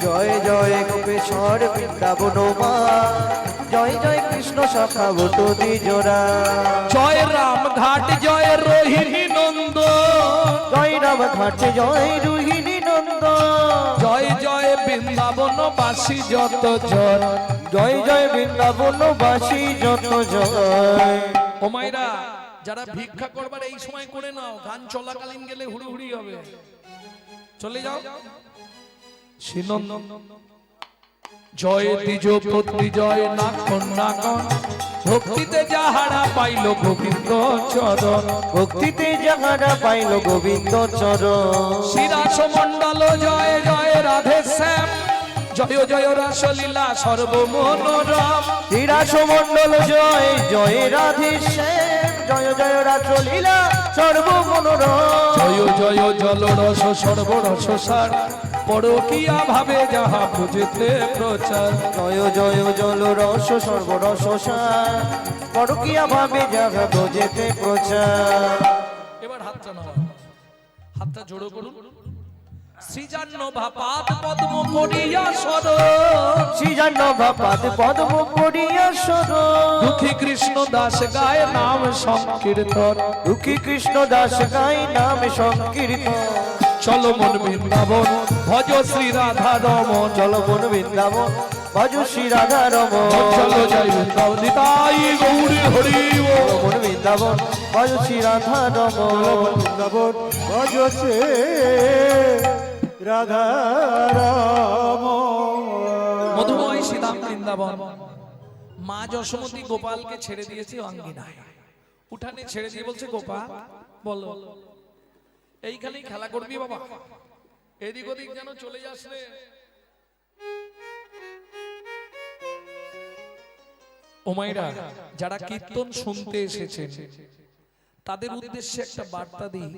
জয় জয় গোপেশ্বর বৃন্দাবন মা, জয় জয় কৃষ্ণ সখা বটু দ্বিজরা, জয় রাম ঘাট জয় রোহিণী নন্দ, জয় রাম ঘাট জয় রোহিণী নন্দ, জয় জয় বৃন্দাবন বাসী যত জন, জয় জয় বৃন্দাবন বাসী যত জয়। ও মাইরা, যারা ভিক্ষা করবার এই সময় করে নাও, গান চলাকালীন গেলে হুড়ি হুড়ি হবে, চলে যাও। শ্রীনন্দ জয় দ্বিজ পত্নী জয় নাকন নাকন, ভক্তিতে যাহারা পাইল গোবিন্দ চরণ, ভক্তিতে যাহারা পাইল গোবিন্দ চরণ, শ্রীরাস মন্ডল জয় জয় রাধে শ্যাম, জয় জয় রাসলীলা সর্বমনোরম, শ্রীরাস মন্ডল জয় জয় রাধে শ্যাম, জয় জয় রাসলীলা সর্বমনোরম, জয় জয় জলরস সর্বরস সার, পরকিয়া ভাবে যাহা বুঝেতে প্রচার, জয় জয় জল রস সর্বরস সার, পরকিয়া ভাবে যাহা বোঝেতে প্রচার। এবার হাতটা নাও, হাতটা জোড়ো করুন, শ্রীজান্ন ভাপাত পদ্ম করিয়া সর শ্রীজান্ন ভাপাত পদ্ম করিয়া সর দুঃখী কৃষ্ণ দাস গায় নাম সংকীর্তন দুঃখী কৃষ্ণ দাস গাই নাম সংকীর্তন চলো মন বৃন্দাবন ভজ শ্রী রাধা রমন চলো মন বৃন্দাবন ভজ শ্রী রাধা রমন চলো যাই বৃন্দাবন নিতাই গৌরী হরি চলো মন বৃন্দাবন ভজ শ্রী রাধা রমন বৃন্দাবন ভজছে রাধা রাম মধুময় শ্রীধাম বৃন্দাবন। মা যশোমতী গোপালকে ছেড়ে দিয়েছে অঙ্গিনায়, উঠানে ছেড়ে দিয়ে বলছে গোপাল বলো এইখানেই খেলা করবি বাবা, এদিক ওদিক যেন চলে যাস রে। ও মায়েরা, যারা কীর্তন শুনতে এসেছেন তাদের উদ্দেশ্যে একটা বার্তা দিই।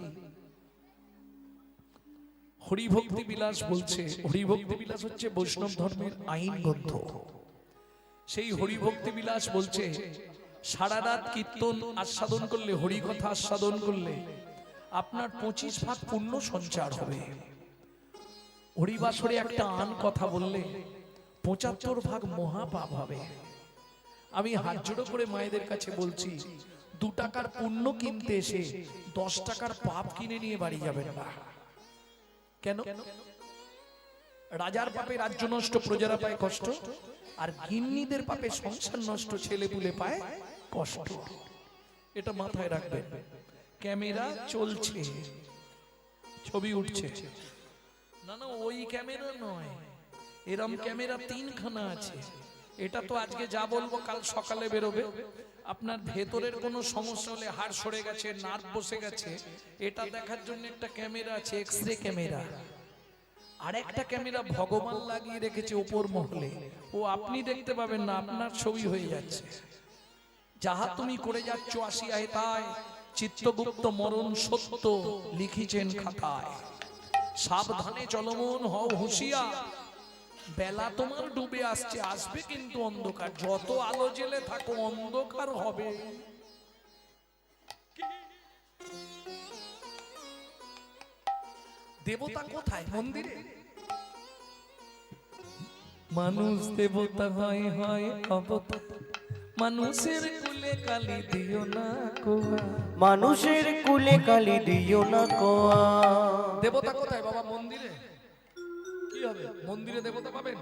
হরিভক্তি বিলাস বলছে, হরিভক্তি বিলাস হচ্ছে বৈষ্ণব ধর্মের আইন গ্রন্থ। সেই হরিভক্তি বিলাস বলছে সারা রাত কীর্তন আস্বাদন করলে, হরি কথা আস্বাদন করলে আপনার 25 ভাগ পুণ্য সঞ্চার হবে। হরিবাসরে একটা আন কথা বললে 75 ভাগ মহাপাপ হবে। আমি হাত জোড়ো করে মায়েদের কাছে বলছি, 2 টাকার পুণ্য কিনতে এসে 10 টাকার পাপ কিনে নিয়ে বাড়ি যাবেন না। কেন? রাজার পাপে রাজ্য নষ্ট, প্রজারা পায় কষ্ট, আর গিন্নিদের পাপে সংসার নষ্ট, ছেলে পুলে পায় কষ্ট। এটা মাথায় রাখবেন। ক্যামেরা চলছে, ছবি উঠছে, না না ওই ক্যামেরা নয়, এরম ক্যামেরা 3খানা আছে। এটা তো আজকে যা বলবো কাল সকালে বেরোবে। আপনার ভেতরের কোনো সমস্যা হলে, হাড় সরে গেছে, নার্ভ বসে গেছে, এটা দেখার জন্য একটা ক্যামেরা আছে, এক্সরে ক্যামেরা। আর একটা ক্যামেরা ভগবান লাগিয়ে রেখেছে উপর মহলে, ও আপনি দেখতে পাবেন না, আপনার ছবি হয়ে যাচ্ছে। যাহা তুমি করে যাচ্ছ আসিয়ায় তাই, চিত্তগুপ্ত মরণ সত্য লিখিছেন খাতায়। সাবধানে চলমন হও হুঁশিয়ার, বেলা তোমার ডুবে আসছে, আসবে কিন্তু অন্ধকার। যত আলো জেলে থাকো অন্ধকার হবে। দেবতা কোথায়? মন্দিরে। মানুষ দেবতা হয় হয় অবতার, মানুষের কুলে কালি দিও না কোয়া, মানুষের কুলে কালি দিও না কোয়া। দেবতা কোথায় বাবা? মন্দিরে। কি হবে? মন্দিরে দেবতা পাবেন?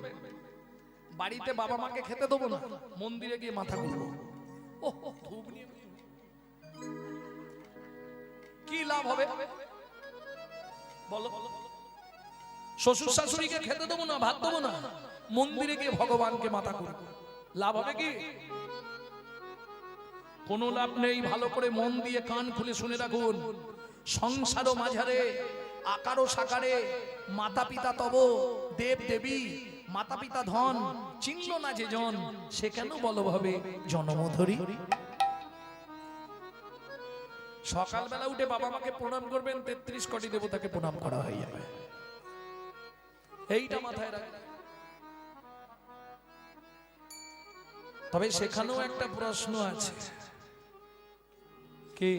বাড়িতে বাবা মাকে খেতে দেবো না, মন্দিরে গিয়ে মাথা ঘুরবো। ও ধূপ নিয়ে কি লাভ হবে বলো? শ্বশুর শাশুড়িকে খেতে দেবো না, ভাত দেবো না, মন্দিরে গিয়ে ভগবানকে মাথা ঘুরবো, লাভ হবে কি? কোনো লাভ নেই। ভালো করে মন দিয়ে কান খুলে শুনে রাখুন। সংসার মাঝারে আকারো সাকারে মাতা পিতা তব দেব দেবী, মাতা পিতা ধন চিনল না যে জন, সে কেন বলো ভাবে জনমধুরী। সকালবেলা উঠে বাবা মাকে প্রণাম করবেন, 33 কোটি দেবতাকে প্রণাম করা হয়ে যাবে। এইটা মাথায় রাখবেন। তবে সেখানেও একটা প্রশ্ন আছে, কে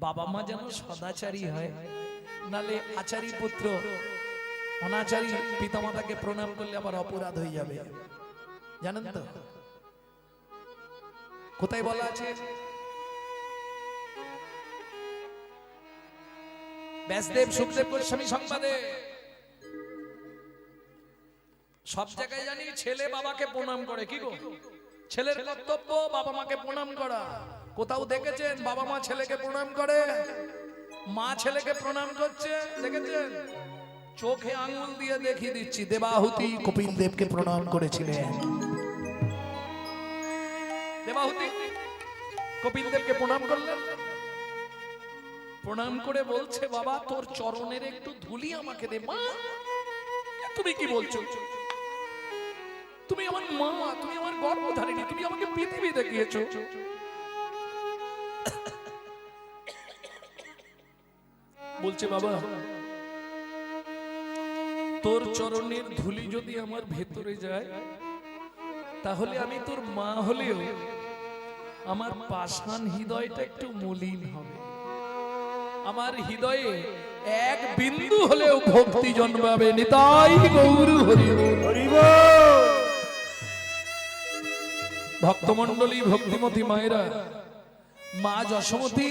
বাবা মা যেন সদাচারী হয়, নালে আচারী পুত্র অনাচারী পিতামাতাকে প্রণাম করলে আবার অপরাধ হয়ে যাবে। জানেন তো কোথায় বলা আছে? ব্যাসদেব সুখদেব গোস্বামী সংবাদে। সব জায়গায় জানি ছেলে বাবাকে প্রণাম করে, কি গো? ছেলের কর্তব্য বাবা মাকে প্রণাম করা। কোথাও দেখেছেন বাবা মা ছেলেকে প্রণাম করে? মা ছেলেকে প্রণাম করছে দেখেছেন? চোখে আঙুল দিয়ে দেখিয়ে দিচ্ছি, দেবাহুতি কপিল দেবকে প্রণাম করেছিলেন। দেবাহুতি কপিল দেবকে প্রণাম করলেন, প্রণাম করে বলছে বাবা তোর চরণের একটু ধুলি আমাকে দে। মা তুমি কি বলছো? তুমি আমার মা, তুমি আমার গর্ভধারিণী, তুমি আমাকে পৃথিবী দেখিয়েছো। বলছে বাবা তোর চরণের ধুলি যদি আমার ভেতরে যায়, তাহলে আমি তোর মা হলেও আমার পাষাণ হৃদয়টা একটু মলিন হবে। আমার হৃদয়ে এক বিন্দু হলেও ভক্তি জন্মাবে। নিতাই গৌর হরি বল। হরি বল। ভক্তমণ্ডলী, ভক্তিমতী মায়েরা, মা যশোমতী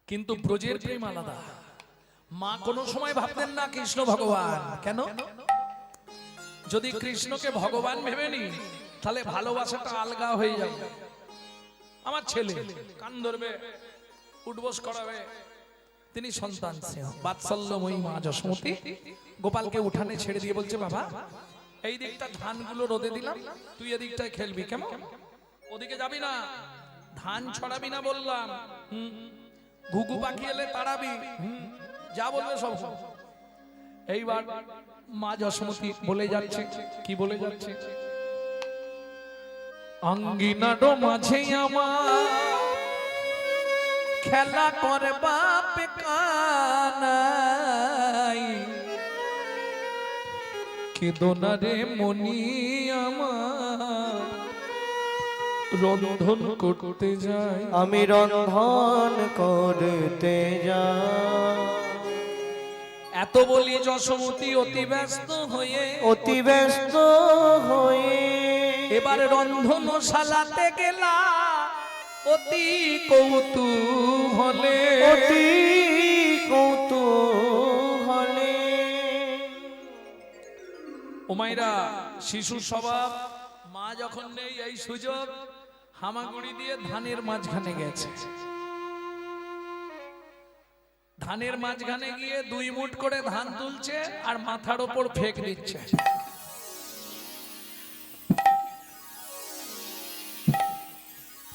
কিন্তু ব্রজের প্রেম আলাদা। মা কোনো সময় ভাবতেন না কৃষ্ণ ভগবান। কেন? যদি কৃষ্ণকে ভগবান ভেবে নি তাহলে ভালোবাসাটা আলগা হয়ে যাবে। আমার ছেলে কান ধরবে, উঠবোস করাবে, তিনি সন্তান স্নেহ বাৎসল্যময়ী মা যশোমতী গোপালকে উঠানে ছেড়ে দিয়ে বলছে, বাবা এই দিকটা ধানগুলো রোদে দিলাম, তুই এদিকটায় খেলবি, কেমন? ওদিকে যাবি না, ধান ছড়াবি না বললাম, ঘুঘু পাখি এলে তাড়াবি, যা বলবে সব। এইবার মা যশোমতী বলে যাচ্ছে, কি বলে যাচ্ছে? আঙ্গিনারো মাঝে আমার খেলা করবা পেকানাই, কেদনা রে মনি আমার রন্ধন করতে যায়। আমি রন্ধন করতে যাই। এত বলি যশোমতী অতি ব্যস্ত হয়ে, অতি ব্যস্ত হয়ে এবার রন্ধনশালাতে গেলা অতি কৌতূহলে, অতি কৌতূহলে। ও মায়েরা, শিশু স্বভাব, মা যখন নেই এই সুযোগ হামাগুড়ি দিয়ে ধানের মাঝখানে গেছে। ধানের মাঝখানে গিয়ে 2 মুঠ করে ধান তুলছে আর মাথার ওপর ফেক দিচ্ছে।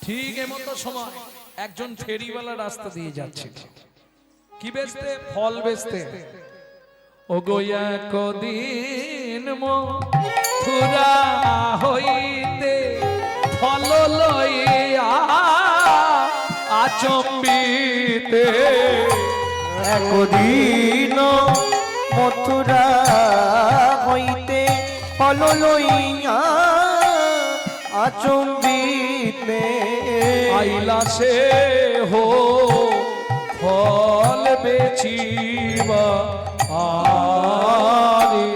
ঠিক এমতো সময় একজন ফেরিওয়ালা রাস্তা দিয়ে যাচ্ছে। কি বেচতে? ফল বেচতে। ও গোয়া কদিন মথুরা হইতে ফল লইয়া আচম্বিতে, একদিন মথুরা হইতে ফল লইয়া আচম্বিতে আইলা সে হো ফল বেচিবা আরে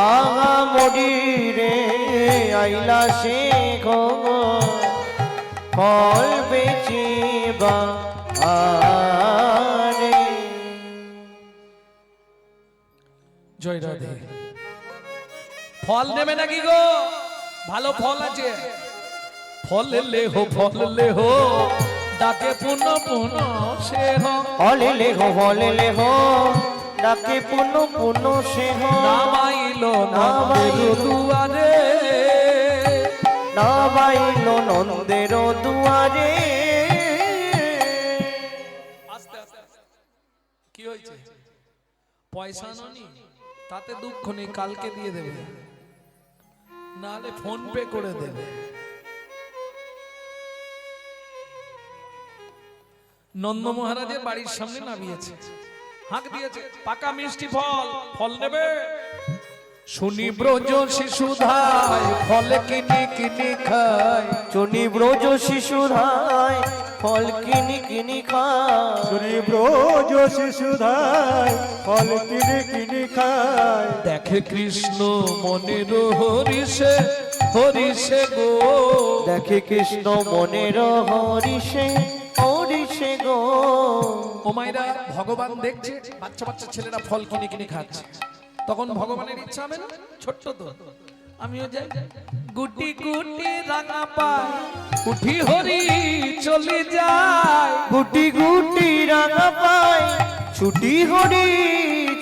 আগা মরি রে আইলা সে গো ফল বেচিবা আরে। জয় রাধে। ফল নেবে নাকি গো? ভালো ফল আছে, ফল লেহো, ফল লেহো, ডাকে পুনঃ পুনঃ সে হো, ফল লেহো, ফল লেহো, ডাকে পুনঃ পুনঃ সে হো। নামাইলো নন্দের দুয়ারে, নামাইলো নন্দের দুয়ারে। আস্তে আস্তে কি হয়েছে? পয়সা ননি, তাতে দুঃখ নেই, কালকে দিয়ে দেবে, নাহলে ফোন পে করে দেবে। নন্দ মহারাজের বাড়ির সামনে নামিয়েছে, হাঁক দিয়েছে, পাকা মিষ্টি ফল, ফল নেবে? শুনি ব্রজ শিশুধায় ফল কিনি কিনি খায়, শুনি ব্রজ শিশুধায় ফল কিনি কিনি খায়। শুনি ব্রজ শিশুধায় ফল কিনে কিনে খায়। দেখে কৃষ্ণ মনের হরিষে হরিষে গো, দেখে কৃষ্ণ মনের হরিষে হরিষে গো। ও মায়েরা, ভগবান দেখছে বাচ্চা বাচ্চা ছেলেরা ফল কিনে কিনে খাচ্ছে, তখন ভগবানের ইচ্ছা হবে না? ছোট্ট তো, আমিও যাই, গুটি গুটি রাঙা পায় উঠি হরি চলে যায়, গুটি গুটি রাঙা পায় ছুটি হরি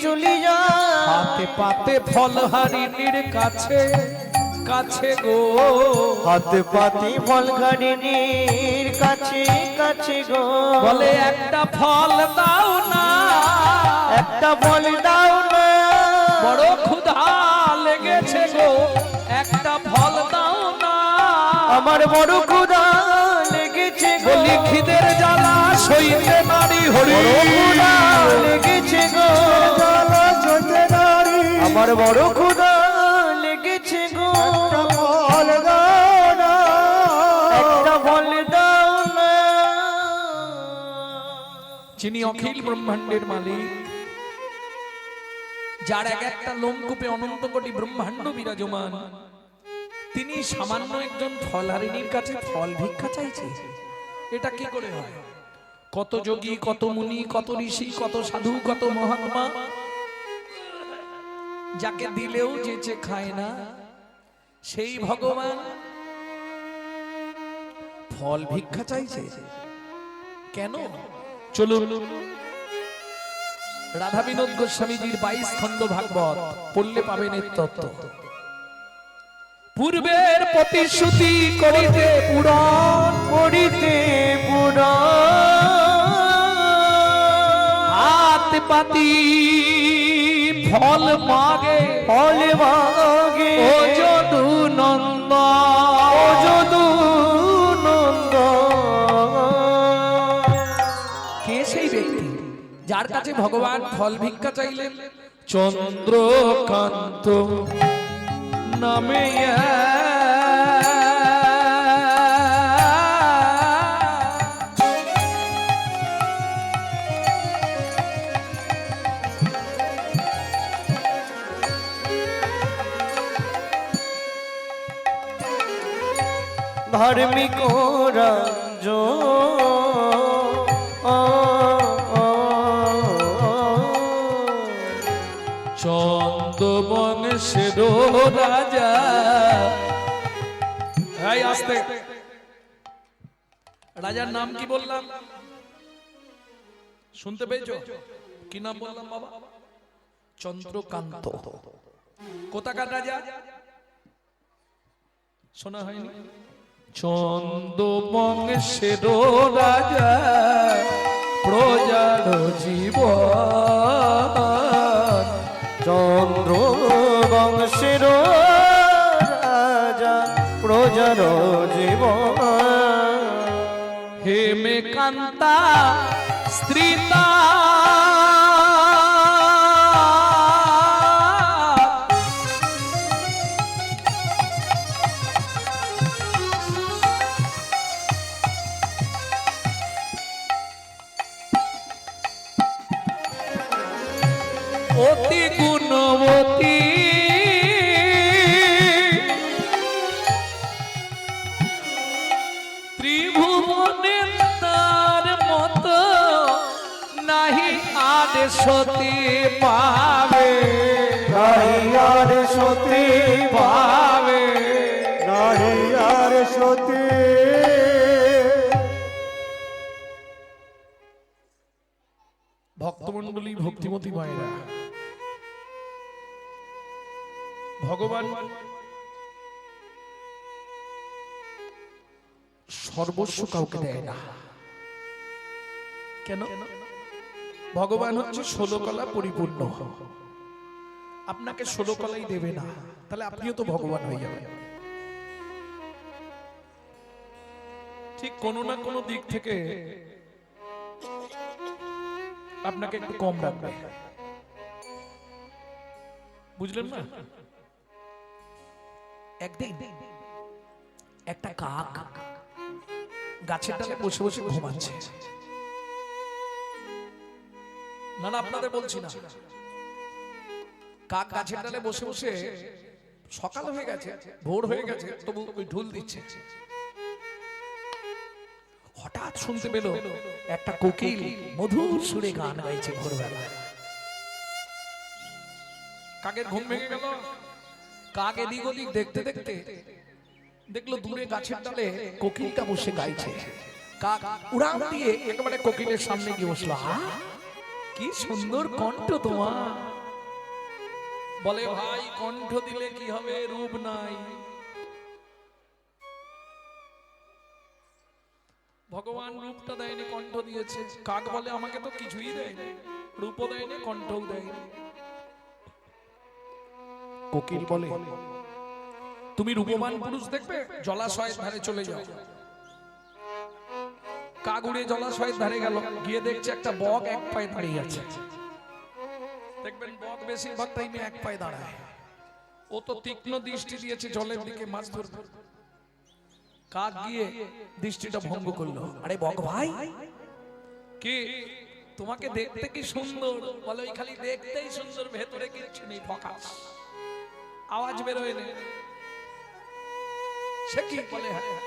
চলে যায়। হাতে পাতে ফল হারিণীর কাছে কাছে গো, হাতে পাতে ফল হারিণীর কাছে কাছে গো। বলে একটা ফল দাও না, একটা ফল দাও না, বড় ক্ষুধা লেগেছে গো, একটা ফল দাও না, আমার বড় ক্ষুধা লেগেছে গো। বলি খিদের জ্বালা সইতে নারী হরি, বড় ক্ষুধা লেগেছে গো, জ্বালা সইতে নারী। আমার বড় ক্ষুধা লেগেছে গো। ফল দাও না, একটা ফল দাও না, যিনি অখিল ব্রহ্মাণ্ডের মালিক, যার এক একটা লোমকূপে অনন্ত কোটি ব্রহ্মাণ্ড বিরাজমান, তিনি সামান্য একজন ফলহারিণীর কাছে ফল ভিক্ষা চাইছে। এটা কি করে হয়? কত যোগী, কত মুনি, কত ঋষি, কত সাধু, কত মহাত্মা, যাকে দিলেও যেচে খায় না, সেই ভগবান ফল ভিক্ষা চাইছে কেন? চলুন রাধা বিনোদ গোস্বামীজির 22 খণ্ড ভাগবত পড়লে পাবেন এর তত্ত্ব। পূর্বের প্রতিশ্রুতি করিতে পুরাণ, করিতে পুরা হাত পাতি ফল মাগে, ফল মাগে ও যদু নন্দ, ও যদু নন্দ। কে সেই ব্যক্তি যার কাছে ভগবান ফল ভিক্ষা চাইলেন? চন্দ্রকান্ত নামে ধার্মিক রাজ চন্দ্রবংশের রাজা। এই আস্তে, রাজার নাম কি বললাম? শুনতে পেয়েছো? কি নাম বললাম বাবা? চন্দ্রকান্ত। কোথাকার রাজা? শোনা হয়নি? চন্দ্রবংশের রাজা, প্রজার জীবন। চন্দ্র বংশের রাজা, প্রজার জীবন। হেমে কান্তা স্ত্রীতা, অতি গুণবতী, ত্রিভুবনে তার মত নাহি আর সতী পাবে, নাহি আর সতী পাবে। নাহি আর সতী। ভক্তমণ্ডলী, ভক্তিমতী মায়েরা, ভগবান সর্বস্ব কাউকে দেয় না। কেন? ভগবান হচ্ছে 16 কলা পরিপূর্ণ। আপনাকে 16 কলাই দেবে না, তাহলে আপনিও তো ভগবান হয়ে যাবেন। ঠিক কোনো না কোনো দিক থেকে আপনাকে একটু কম রাখবে, বুঝলেন না? একদিন একটা কাক গাছের ডালে বসে বসে ঘুমাচ্ছে। না না, আপনাদের বলছি না। কাক গাছের ডালে বসে বসে, সকাল হয়ে গেছে, ভোর হয়ে গেছে, তবু ওই ঢোল দিচ্ছে। হঠাৎ শুনতে পেল একটা কোকিল মধুর সুরে গান গাইছে ভোরবেলা। কাকের ঘুম ভেঙে গেল। কাক এদিক ওদিক দেখতে দেখতে দেখলো দূরে গাছের ডালে কোকিলটা বসে গাইছে। কাক উড়ান দিয়ে একেবারে কোকিলের সামনে গিয়ে বসলো। কি সুন্দর কণ্ঠ তোমার। বলে, ভাই কণ্ঠ দিলে কি হবে, রূপ নাই। ভগবান রূপটা দেয়নি, কণ্ঠ দিয়েছে। কাক বলে, আমাকে তো কিছুই দেয়নি, রূপও দেয়নি, কণ্ঠও দেয়নি। কোকিল বলে, তুমি রূপবান পুরুষ দেখবে, জলাশয়ের ধারে চলে যাও। কাক উড়ে জলাশয়ের ধারে গেল, গিয়ে দেখছে একটা বক এক পায়ে দাঁড়িয়ে আছে। দেখবেন বক বেশিরভাগ টাইমে এক পায়ে দাঁড়ায়। ও তো তীক্ষ্ণ দৃষ্টি দিয়েছে জলের দিকে, মাছ ধরবে। কাক গিয়ে দৃষ্টিটা ভঙ্গ করলো। আরে বক ভাই, কে তোমাকে দেখতে কি সুন্দর, বলে ওই খালি দেখতেই সুন্দর, ভেতরে কিছু নেই, ফকাস, আওয়াজ বেরোয় না। সে কি বলে, হ্যাঁ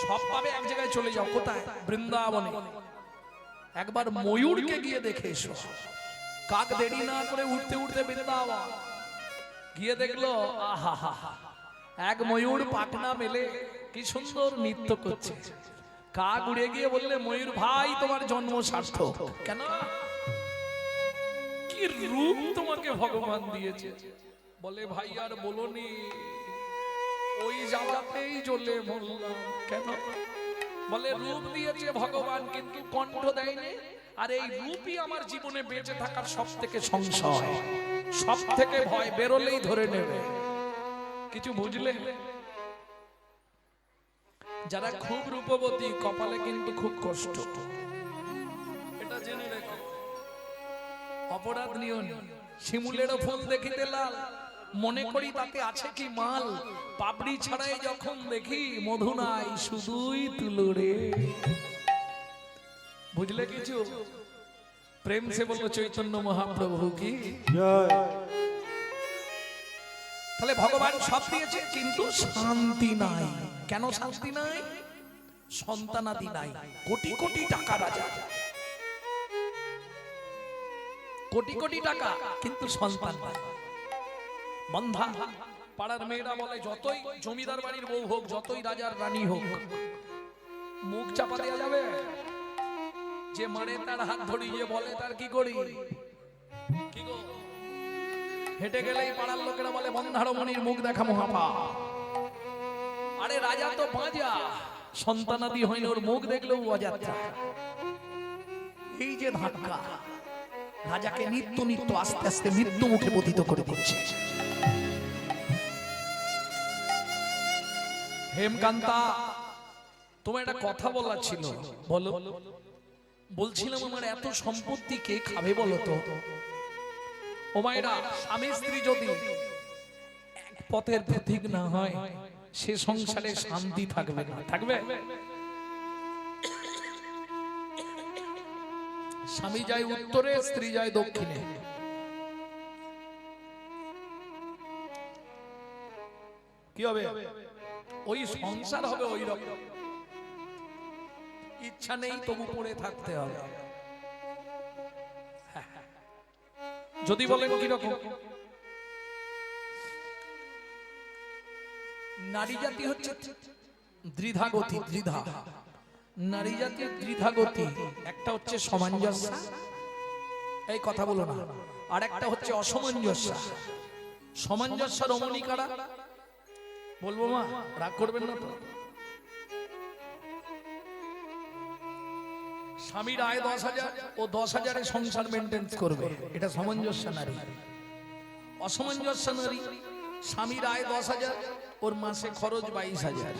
সব পাবে, এক জায়গায় চলে যাও। কোথায়? বৃন্দাবনে। একবার ময়ূরকে গিয়ে দেখে এসো। কাক দেরি না করে উঠতে উঠতে বৃন্দাবন গিয়ে দেখলো, আহা, এক ময়ূর পাখনা মেলে কি সুন্দর নৃত্য করছে। কাক উড়ে গিয়ে বললে, ময়ূর ভাই তোমার জন্ম সার্থক। কেন? কি রূপ তোমাকে ভগবান দিয়েছে। বলে, ভাই আর বলোনি, ওই জায়গাতেই জ্বলে মরলাম। কেন? বলে, রূপ দিয়েছে ভগবান কিন্তু কণ্ঠ দেয়নি, আর এই রূপই আমার জীবনে বেঁচে থাকার সব থেকে সংশয়, সব থেকে ভয়, বেরোলেই ধরে নেবে। কিছু বুঝলে? যারা খুব রূপবতী কপালে কিন্তু খুব কষ্ট, এটা জেনে রেখো। অপরাধ নিও না। শিমুলেরও ফুল দেখিতে লাল, মনে করি তাতে আছে কি মাল, পাপড়ি ছাড়াই যখন দেখি মধু নাই, শুধুই তুলো রে। বুঝলে কিছু? প্রেম সে বললো চৈতন্য মহাপ্রভু কি জয়। তাহলে ভগবান সব দিয়েছে কিন্তু শান্তি নাই। কেন শান্তি নাই? সন্তানাদি নাই। কোটি কোটি টাকা রাজা, কোটি কোটি টাকা, কিন্তু সন্তান নাই। বন্ধা পাড়ার মেয়েরা বলে, যতই জমিদার বাড়ির বউ হোক, যতই রাজার রানী হোক, মুখ চাপা দেওয়া যাবে? যে মারে তার হাত ধরি, যে বলে তার কি করি? কি গো? হেঁটে গেলেই পাড়ার লোকেরা বলে, বন্ধারমণির মুখ দেখা মহাপাপ। আরে রাজা তো বাজা, সন্তানাদি হয়নি, ওর মুখ দেখলেও অযাত্রা। এই যে ধাক্কা, রাজাকে নিত্য নিত্য আস্তে আস্তে মৃত্যু মুখে পতিত করে দিচ্ছে। হেমকান্তা, তোমার একটা কথা বলার ছিল, বলো। বলছিলাম, আমার এত সম্পত্তি কে খাবে বলো তো? ও মায়েরা, স্বামী স্ত্রী যদি এক পথের পথিক না হয়, সে সংসারে শান্তি থাকবে না। থাকবে? স্বামী যায় উত্তরে, স্ত্রী যায় দক্ষিণে, কি হবে? ওই সংসার হবে ওই রকম। ইচ্ছা নেই তবু পড়ে থাকতে হবে। যদি বলেন কিরকম? নারী জাতি হচ্ছে দ্বিধা গতি, দ্বিধা। নারী জাতির দ্বিধা গতি, একটা হচ্ছে সামঞ্জস্য, এই কথা বলো না, আর একটা হচ্ছে অসামঞ্জস্য। সামঞ্জস্য রমণী কারা? বলবো মা, রাগ করবেন না তো? স্বামীর আয় 10,000, ও 10,000-এ সংসার মেনটেন করবে, এটা সামঞ্জস্য নারী। অসামঞ্জস্য নারী, স্বামীর আয় 10,000, ওর মাসে খরচ 22,000,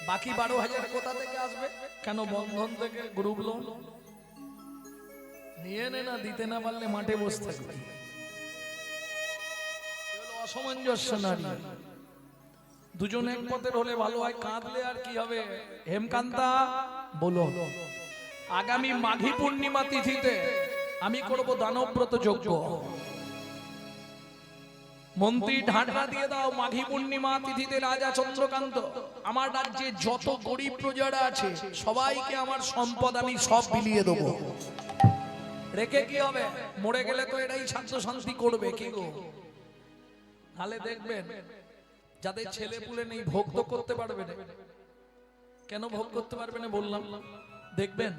বাকি 12,000 কোথা থেকে আসবে? কেন? বন্ধন থেকে, গ্রুপ লোন নিয়ে নে না, দিতে না পারলে মাঠে বসে থাকবে। অসামঞ্জস্য নারী। দুজন এক পথের হলে ভালো হয়, কাঁদলে আর কি হবে? হেমকান্তা, বলো, আগামী মাঘী পূর্ণিমা তিথিতে আমি করব দানব্রত যজ্ঞ। মন্ত্রী ঢাকা দিয়ে দাও, মাঘী পূর্ণিমা তিথিতে রাজা চন্দ্রকান্ত, আমার রাজ্যে যত গরিব প্রজারা আছে সবাইকে আমার সম্পদ আমি সব বিলিয়ে দেবো। রেখে কি হবে? মরে গেলে তো এটাই শান্ত শান্তি করবে, কি গো? তাহলে দেখবেন যাদের ছেলে পুলে নেই, ভোগ তো করতে পারবে না। কেন ভোগ করতে পারবে না বললাম? দেখবেন,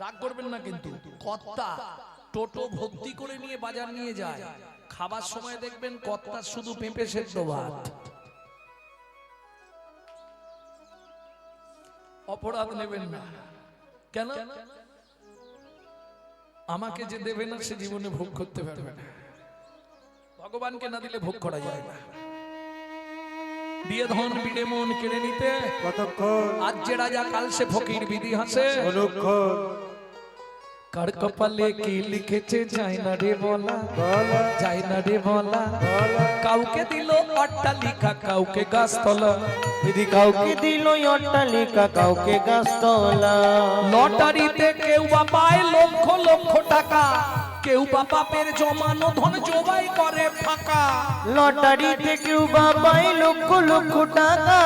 রাগ করবেন না কিন্তু, কর্তা টোটো ভর্তি করে নিয়ে বাজার নিয়ে যায়, খাবার সময় দেখবেন কর্তা শুধু পেঁপে সেদ্ধ ভাত। অপরাধ নেবেন না। কেন? আমাকে যে দেবে না সে জীবনে ভোগ করতে পারবে না। ভগবানকে না দিলে ভোগ করা যায় না। দিয়ে ধন বিড়ে মন কেড়ে নিতে কতক্ষণ আজ যে রাজা কাল সে ফকির বিধি হাসে। কার কপালে কি লিখেছে যায় না রে বলা, বলা যায় না রে বলা। বলা কাউকে দিল অট্টালিকা, কাউকে গাছতলা, দিদি কাউকে দিল অট্টালিকা, কাউকে গাছতলা। লটারিতে কেউ বা পায় লক্ষ লক্ষ টাকা, কেউ বা বাপের জমানো ধন জবাই করে ফাঁকা। লটারিতে কেউ বা পায় লক্ষ লক্ষ টাকা,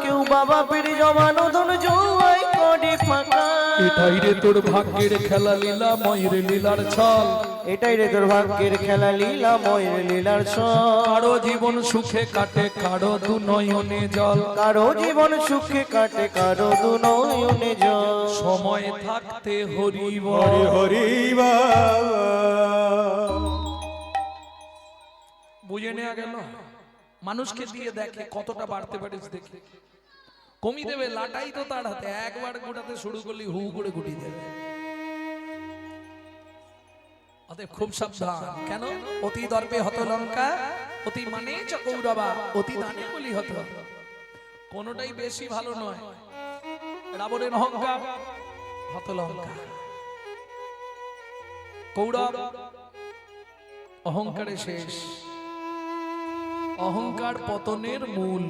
কেউ বা বাপের জমানো ধন জোয়াই করে ফাঁকা। এটাই রে তোর ভাগ্যের খেলা, লীলা ময়ের লীলার ছল। এটাই রে তোর ভাগ্যের খেলা, লীলা ময়ের লীলার ছল। কারো জীবন সুখে কাটে, কারো দু নয়নে জল। কারো জীবন সুখে কাটে, কারো দু নয়নে জল। সময় থাকতে হরি হরি বল। হরি বাবা বুঝে নেওয়া গেল? মানুষকে দিয়ে দেখে কতটা বাড়তে পারিস, দেখে কমি দেবে। লাটাই তো তার হাতে, একবার গোটাতে শুরু করলি হু করে গুটি দেবে। অতএব খুব সাবধান। কেন? অতি দর্পে হত লঙ্কা, অতি মানে চ কৌরবা, অতি দানে বলি হত। কোনটাই বেশি ভালো নয়। রাবণের অহংকার, হত লঙ্কা। কৌরব অহংকারে শেষ। অহংকার পতনের মূল।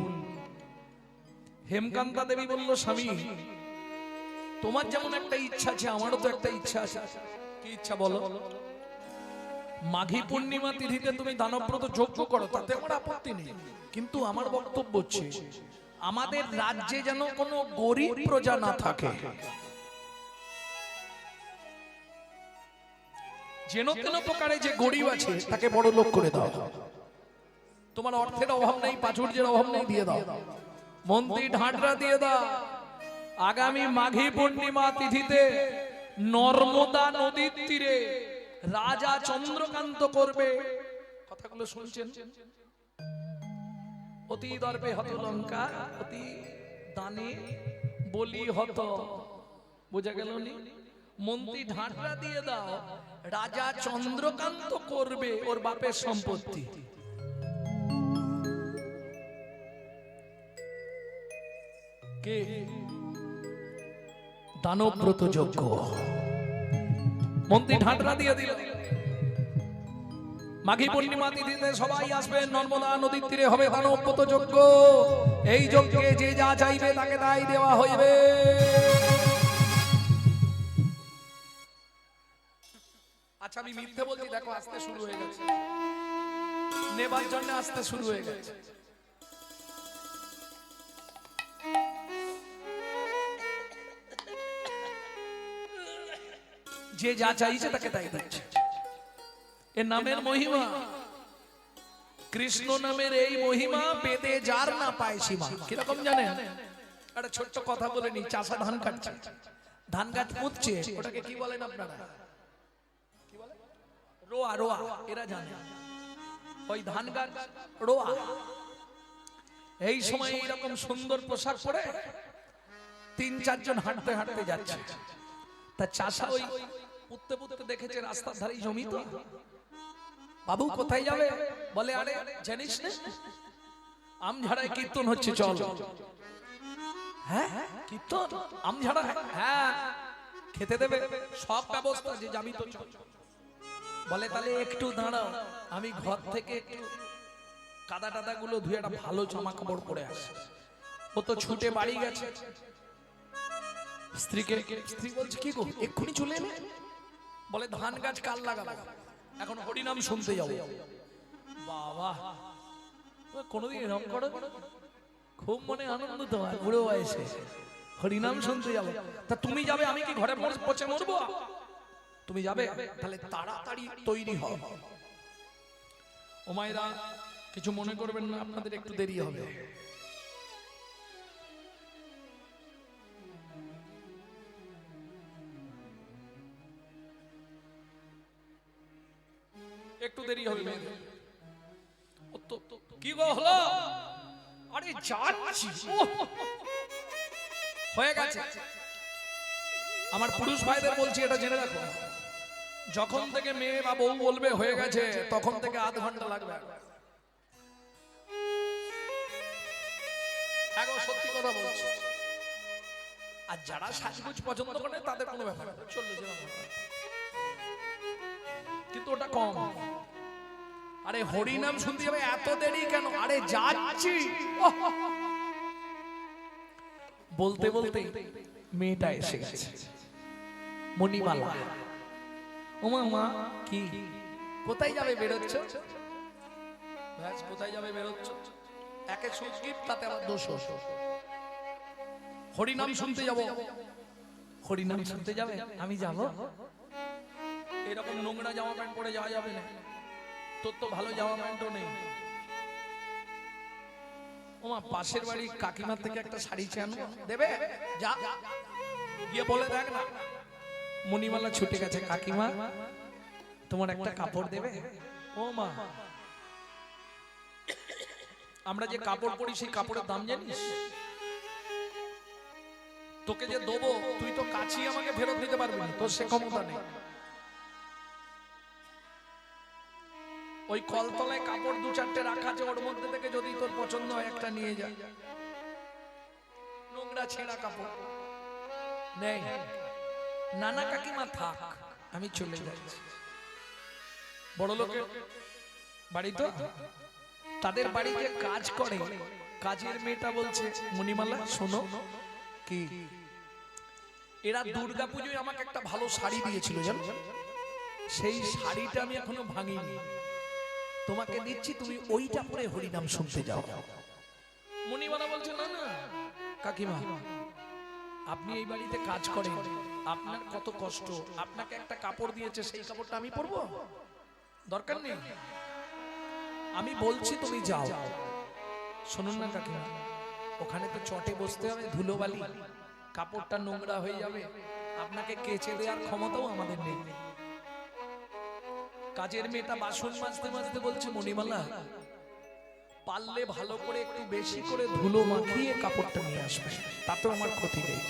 হেমকান্তা দেবী বলল, স্বামী তোমার যেমন একটা ইচ্ছা আছে, আমারও তো একটা ইচ্ছা আছে। কি ইচ্ছা বলো? মাঘী পূর্ণিমা তিথিতে তুমি দানব্রত যজ্ঞ করো, তাতে আমার আপত্তি নেই, কিন্তু আমার বক্তব্য হচ্ছে আমাদের রাজ্যে যেন কোনো গরিব প্রজা না থাকে। যেন তেন প্রকারে যে গরিব আছে তাকে বড় লোক করে দাও। তোমার অর্থের অভাব নেই, প্রাচুর্যের অভাব নেই, দিয়ে দাও। মন্ত্রী ঢাঁটরা দিয়ে দাও। আগামী মাঘী পূর্ণিমা তিথিতে নর্মদা নদীর তীরে রাজা চন্দ্রকান্ত করবে। কথাগুলো শুনছেন? অতি দর্পে হত লঙ্কা, অতি দানে বলি হত। বোঝা গেল নি? মন্ত্রী ঢাঁটরা দিয়ে দাও, রাজা চন্দ্রকান্ত করবে ওর বাপের সম্পত্তি। কে? দানব্রত যজ্ঞ। মন্ত্রী ঢাঁটরা দিয়ে দিল। মাঘী পূর্ণিমা তিথিতে সবাই আসবে, নর্মদা নদীর তীরে হবে দানব্রত যজ্ঞ। এই যজ্ঞে যে যা চাইবে তাকে তাই দেওয়া হইবে। আচ্ছা আমি মিথ্যে বলছি? দেখো আসতে শুরু হয়ে গেছে, নেবার জন্য আসতে শুরু হয়ে গেছে। যে যা চাইছে তাকে তাই দিচ্ছে। এর নামের মহিমা, কৃষ্ণ নামের এই মহিমা বেদে যার না পায় সীমা। কিরকম জানেন? একটা ছোট্ট কথা বলে নি। চাষা ধান কাটছে, ধান গাছ পুঁতছে, ওটাকে কি বলেন আপনারা? কি বলে? রোয়া। রোয়া এরা জানে। ওই ধান গাছ রোয়া। এই সময় এইরকম সুন্দর পোশাক পরে ৩-৪ জন হাঁটতে হাঁটতে যাচ্ছে। তা চাষা ওই পুঁততে পুঁততে দেখেছে রাস্তার ধারেই জমি। তো বাবু কোথায় যাবে? বলে আরে জানিস না আমঝাড়ায় কীর্তন হচ্ছে, চল। হ্যাঁ কীর্তন আমঝাড়া? হ্যাঁ খেতে দেবে, সব ব্যবস্থা, যে যাবি তো চল। বলে তাহলে একটু দাঁড়াও, আমি ঘর থেকে একটু কাদা টাদা গুলো ধুয়ে একটা ভালো জামা কাপড় পরে আসে। ও তো ছুটে বাড়ি গেছে। স্ত্রী বলছে কি গো এক্ষুনি চলে এলে? বলে ধান গাছ কাল লাগাবো, এখন হরিনাম শুনতে যাবো। বাবা কোনোদিন এরকম করো? খুব মনে আনন্দ তোমার বুড়ো বয়সে হরিনাম শুনতে যাবো। তা তুমি যাবে, আমি কি ঘরে পচে মরবো? তুমি যাবে, তাহলে তাড়াতাড়ি তৈরি হও। ও মায়েরা কিছু মনে করবেন না, আপনাদের একটু দেরি হবে। একটু দেরি হবে মেয়েদের। কি গো হলো? আরে যাচ্ছি, হয়ে গেছে। আমার পুরুষ ভাইদের বলছি এটা জেনে রাখো, যখন থেকে মেয়ে বা বউ বলবে হয়ে গেছে, তখন থেকে আধ ঘন্টা লাগবে। সত্যি কথা বলছি। আর যারা সাজগুজ পছন্দ করে তাদের কোনো ব্যাপার না, চললে কিন্তু ওটা কম। আরে হরিনাম শুনতে যাবে এত দেরি কেন? আরে যাচ্ছি। বলতে বলতে মেয়েটা এসে গেছে, মণিমালা। ওমা মা, কি কোথায় যাবে বেরোচ্ছ? ব্যাস, কোথায় যাবে বেরোচ্ছ? একে সুস্কিপ, তাতে আবার দোষ। হরিনাম শুনতে যাব। হরিনাম শুনতে যাবে? আমি যাব? এরকম নোংরা জামা প্যান্ট পরে যাওয়া যাবে না, তোর তো ভালো জামা প্যান্টও নেই। ওমা, পাশের বাড়ি কাকিমার থেকে একটা শাড়ি চেয়ে দেবে, যা গিয়ে বলে দেখ না। মণিমালা ছুটে গেছে, কাকিমা তোমার একটা কাপড় দেবে? ও মা, আমরা যে কাপড় পরি সেই কাপড়ের দাম জানিস? তোকে যে দেবো তুই তো কাছি আমাকে ফেরত দিতে পারবি না, তোর সে ক্ষমতা নেই। ওই কলতলায় কাপড় দু চারটে রাখা আছে, ওর মধ্যে থেকে যদি তোর পছন্দ হয় একটা নিয়ে যা। নোংরা ছেঁড়া কাপড় নেই। নানা কাকিমা থাক, আমি চলে যাচ্ছি। বড় লোকের বাড়ি তো, তাদের বাড়িতে কাজ করে। কাজের মেয়েটা বলছে, মণিমালা শোনো, কি এরা দুর্গা পুজোয় আমাকে একটা ভালো শাড়ি দিয়েছিল জানো, সেই শাড়িটা আমি এখনো ভাঙিনি, তোমাকে দিচ্ছি, তুমি ওইটা পরে হরিনাম শুনতে যাও। মণিমালা বলছে, না না কাকিমা, আপনি এই বাড়িতে কাজ করেন, আপনার কত কষ্ট, আপনাকে একটা কাপড় দিয়েছে, সেই কাপড়টা আমি পরবো? দরকার নেই, আমি বলছি তুমি যাও। শুনুন না কাকিমা, ওখানে তো চটে বসতে হবে, ধুলোবালি, কাপড়টা নোংরা হয়ে যাবে, আপনাকে কেচে দেওয়ার ক্ষমতাও আমাদের নেই। কাজের মেয়েটা বাসন মাজতে মাজতে বলছে, মণিমালা পারলে ভালো করে একটু বেশি করে ধুলো মাখিয়ে কাপড়টা নিয়ে আসবে, তাতেও আমার ক্ষতি নেই।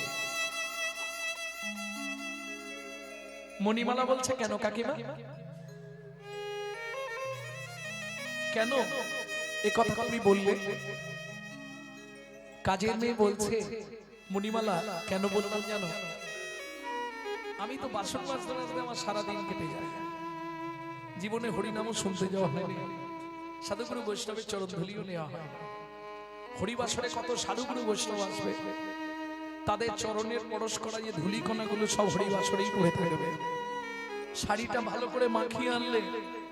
মণিমালা বলছে, কেন কাকিমা, কেন এ কথা তুমি বললে? কাজের মেয়ে বলছে, মণিমালা কেন বললাম জানো, আমি তো বাসন মাজতে মাজতে আমার সারাদিন কেটে যায়, জীবনে হরিনামও শুনতে যাওয়া হয়নি, সাধুগুরু বৈষ্ণবের চরণ ধুলিও নেওয়া হয়। হরিবাসরে কত সাধুগুরু বৈষ্ণব আসবে, তাদের চরণের পরশ করা যে ধুলিকণাগুলো সব হরিবাসরেই পড়ে থাকবে। শাড়িটা ভালো করে মাখিয়ে আনলে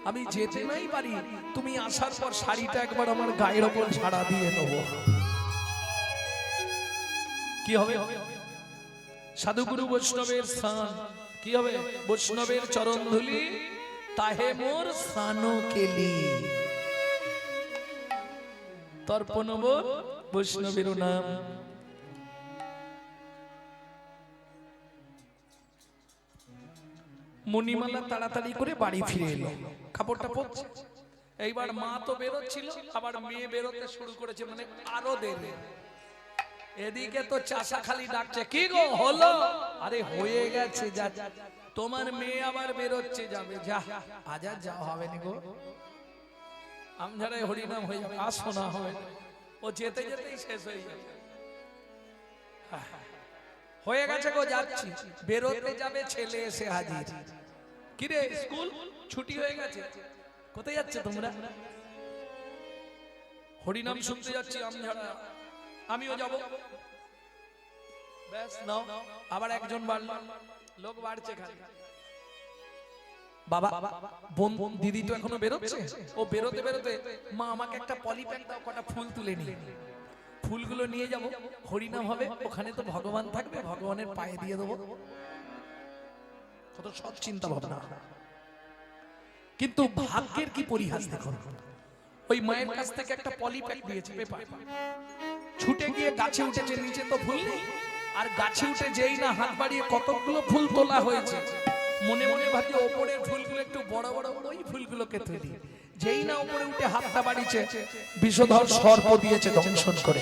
আমি যেতে নাই পারি, তুমি আসার পর শাড়িটা একবার আমার গায়ের ওপর ঝাড়া দিয়ে নেব। কি হবে? সাধুগুরু বৈষ্ণবের স্থান কি হবে? বৈষ্ণবের চরণ ধুলি তাহে মোর স্নানো কেলি, তর্পণ বৈষ্ণবের নাম। মণিমালা তাড়াতাড়ি করে বাড়ি ফিরে এলো, কাপড়টা পরছে। এইবার মা তো বেরোচ্ছিল, আবার মেয়ে বেরোতে শুরু করেছে, মানে আরো দেবে। এদিকে তো চাষা খালি ডাকছে, কি গো হলো? আরে হয়ে গেছে, যা তোমার মেয়ে আবার বেরোচ্ছে, যাবে, যা আজ আর যাওয়া হবে না গো, আমঝাড়ায় হরিনাম হয়ে যাবে, আর শোনা হবে, ও যেতে যেতেই শেষ হয়ে যাবে। হয়ে গেছে গো, যাচ্ছি। বেরোতে যাবে, ছেলে এসে হাজির। কিরে, স্কুল ছুটি হয়ে গেছে, কোথায় যাচ্ছে তোমরা? হরিনাম শুনতে যাচ্ছি আমঝাড়া, আমিও যাব। ব্যাস নাও, আবার একজন বাড়লো, লোক বাড়ছে খালি। বাবা বোন দিদি তো এখনো বেরোচ্ছে, ও বেরোতে বেরোতে, মা আমাকে একটা পলিপ্যাক দাও, কটা ফুল তুলে নিয়ে, ফুলগুলো নিয়ে যাব, হরিনাম হবে, ওখানে তো ভগবান থাকবে, ভগবানের পায়ে দিয়ে দেবো। কত সৎ চিন্তা ভাবনা। কিন্তু ভাগ্যের কি পরিহাস দেখো, ওই মায়ের কাছ থেকে একটা পলিপ্যাক দিয়েছে, পেপার, ছুটে গিয়ে গাছে উঠেছে, নিচে তো ফুল নেই, আর গাছে উঠে যেই না হাত বাড়িয়ে কতগুলো ফুল তোলা হয়েছে, মনে মনে ভাবছে ওপরের ফুলগুলো একটু বড় বড়, ওই ফুলগুলোকে তুলি। যেই না উপরে উঠে হাতটা বাড়িয়েছে, বিষধর সর্প দিয়েছে দংশন করে।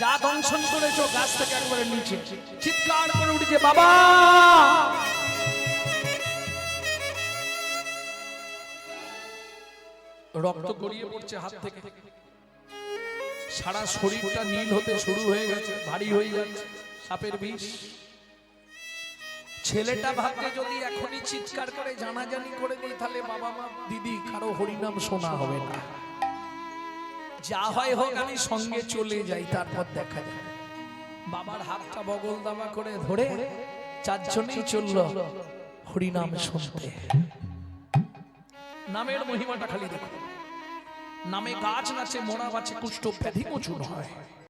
যা দংশন করেছো গাছ থেকে একবারে নিচে, চিৎকার করে উঠেছে, বাবা! রক্ত গড়িয়ে পড়ছে হাত থেকে, সারা শরীরটা নীল হতে শুরু হয়ে গেছে, ভারী হয়ে যাচ্ছে, সাপের বিষ। ছেলেটা ভাবছে যদি এখনই চিৎকার করে জানাজানি করে দিই তাহলে বাবা মা দিদি কারো হরিনাম শোনা হবে না, যা হয় হোক আমি সঙ্গে চলে যাই, তারপর দেখা যাবে। বাবার হাতটা বগল দাবা করে ধরে চারজনেই চলল হরিনাম শুনতে। নামের মহিমাটা খালি দেখো, নামে গাছ নাচে, মোড়া বাছে, কুষ্ঠ ব্যাধি মোচন হয়।